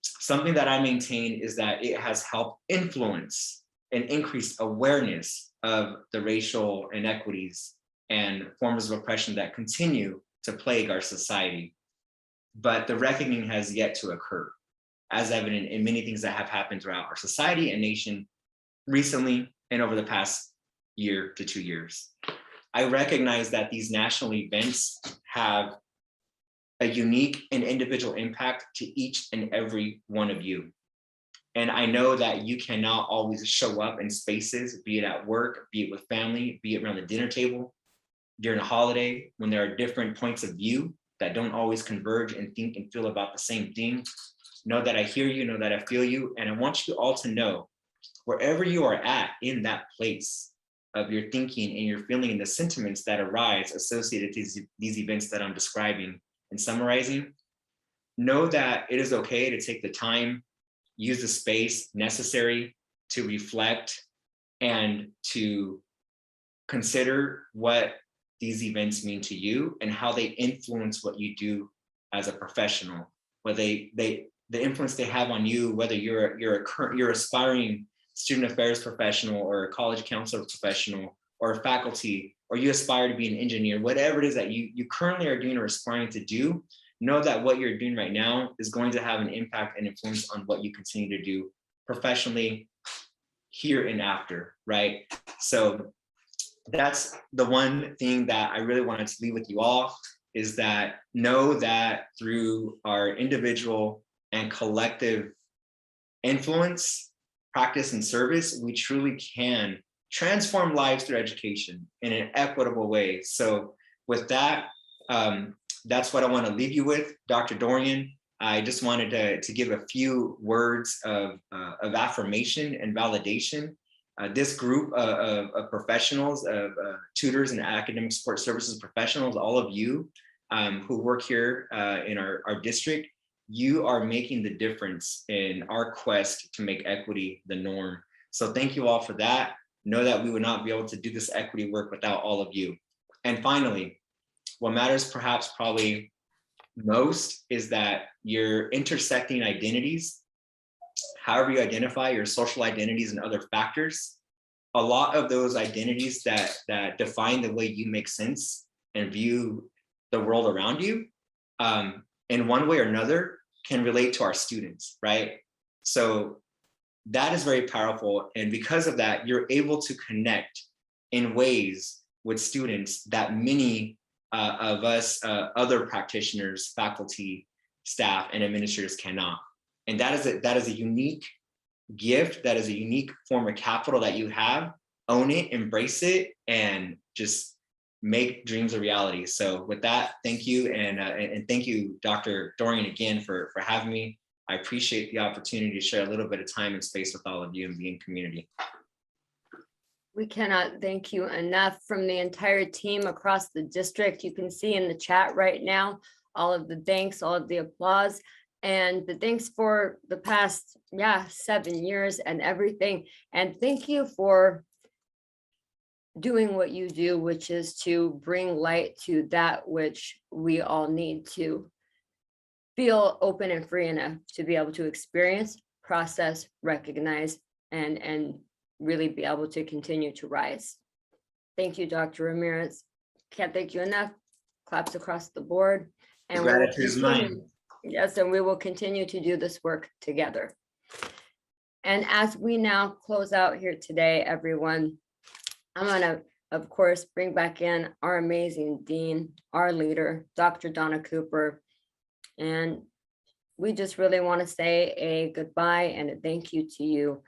Something that I maintain is that it has helped influence and increase awareness of the racial inequities and forms of oppression that continue to plague our society. But the reckoning has yet to occur, as evident in many things that have happened throughout our society and nation recently and over the past year to 2 years. I recognize that these national events have a unique and individual impact to each and every one of you. And I know that you cannot always show up in spaces, be it at work, be it with family, be it around the dinner table, during a holiday, when there are different points of view that don't always converge and think and feel about the same thing. Know that I hear you, know that I feel you, and I want you all to know, wherever you are at in that place of your thinking and your feeling and the sentiments that arise associated to these events that I'm describing and summarizing, know that it is okay to take the time, use the space necessary to reflect and to consider what these events mean to you and how they influence what you do as a professional, whether the influence they have on you, whether you're aspiring student affairs professional or a college counselor professional or a faculty, or you aspire to be an engineer, whatever it is that you currently are doing or aspiring to do, know that what you're doing right now is going to have an impact and influence on what you continue to do professionally here and after, right? So that's the one thing that I really wanted to leave with you all, is that know that through our individual and collective influence, practice, and service, we truly can transform lives through education in an equitable way. So with that, that's what I want to leave you with. Dr. Dorian, I just wanted to give a few words of affirmation and validation. This group of professionals, of tutors and academic support services professionals, all of you who work here in our district, you are making the difference in our quest to make equity the norm. So thank you all for that. Know that we would not be able to do this equity work without all of you. And finally, what matters perhaps probably most is that your intersecting identities, however you identify your social identities and other factors, a lot of those identities that define the way you make sense and view the world around you, in one way or another, can relate to our students, right? So that is very powerful. And because of that, you're able to connect in ways with students that many of us other practitioners, faculty, staff, and administrators cannot. And that is a unique gift, that is a unique form of capital that you have. Own it, embrace it, and just make dreams a reality. So with that, thank you. And thank you, Dr. Dorian, again for having me. I appreciate the opportunity to share a little bit of time and space with all of you and be in community. We cannot thank you enough. From the entire team across the district. You can see in the chat right now, all of the thanks, all of the applause, and the thanks for the past, 7 years and everything. And thank you for doing what you do, which is to bring light to that which we all need to feel open and free enough to be able to experience, process, recognize, and really be able to continue to rise. Thank you, Dr. Ramírez. Can't thank you enough. Claps across the board. And Gratitude is mine. Yes, and we will continue to do this work together. And as we now close out here today, everyone, I'm gonna, of course, bring back in our amazing dean, our leader, Dr. Donna Cooper. And we just really want to say a goodbye and a thank you to you.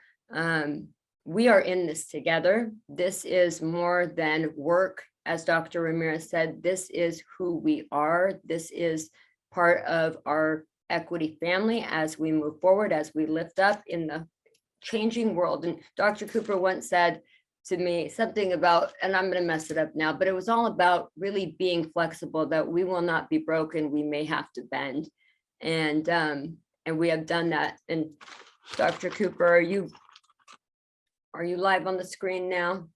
We are in this together. This is more than work. As Dr. Ramírez said, this is who we are. This is part of our equity family as we move forward, as we lift up in the changing world. And Dr. Cooper once said to me something about, and I'm going to mess it up now, but it was all about really being flexible, that we will not be broken. We may have to bend. And we have done that. And Dr. Cooper, are you live on the screen now?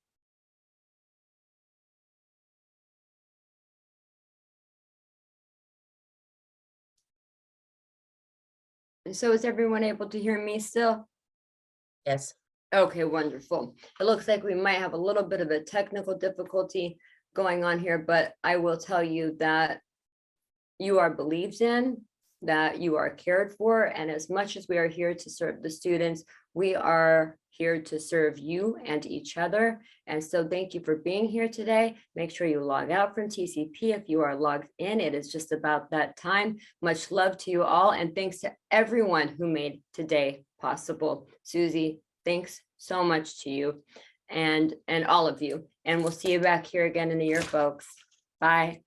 And so is everyone able to hear me still? Yes. Okay, wonderful. It looks like we might have a little bit of a technical difficulty going on here, but I will tell you that you are believed in, that you are cared for, and as much as we are here to serve the students, we are here to serve you and each other. And so thank you for being here today. Make sure you log out from TCP if you are logged in. It is just about that time. Much love to you all, and thanks to everyone who made today possible. Susie, thanks so much to you and all of you. And we'll see you back here again in a year, folks. Bye.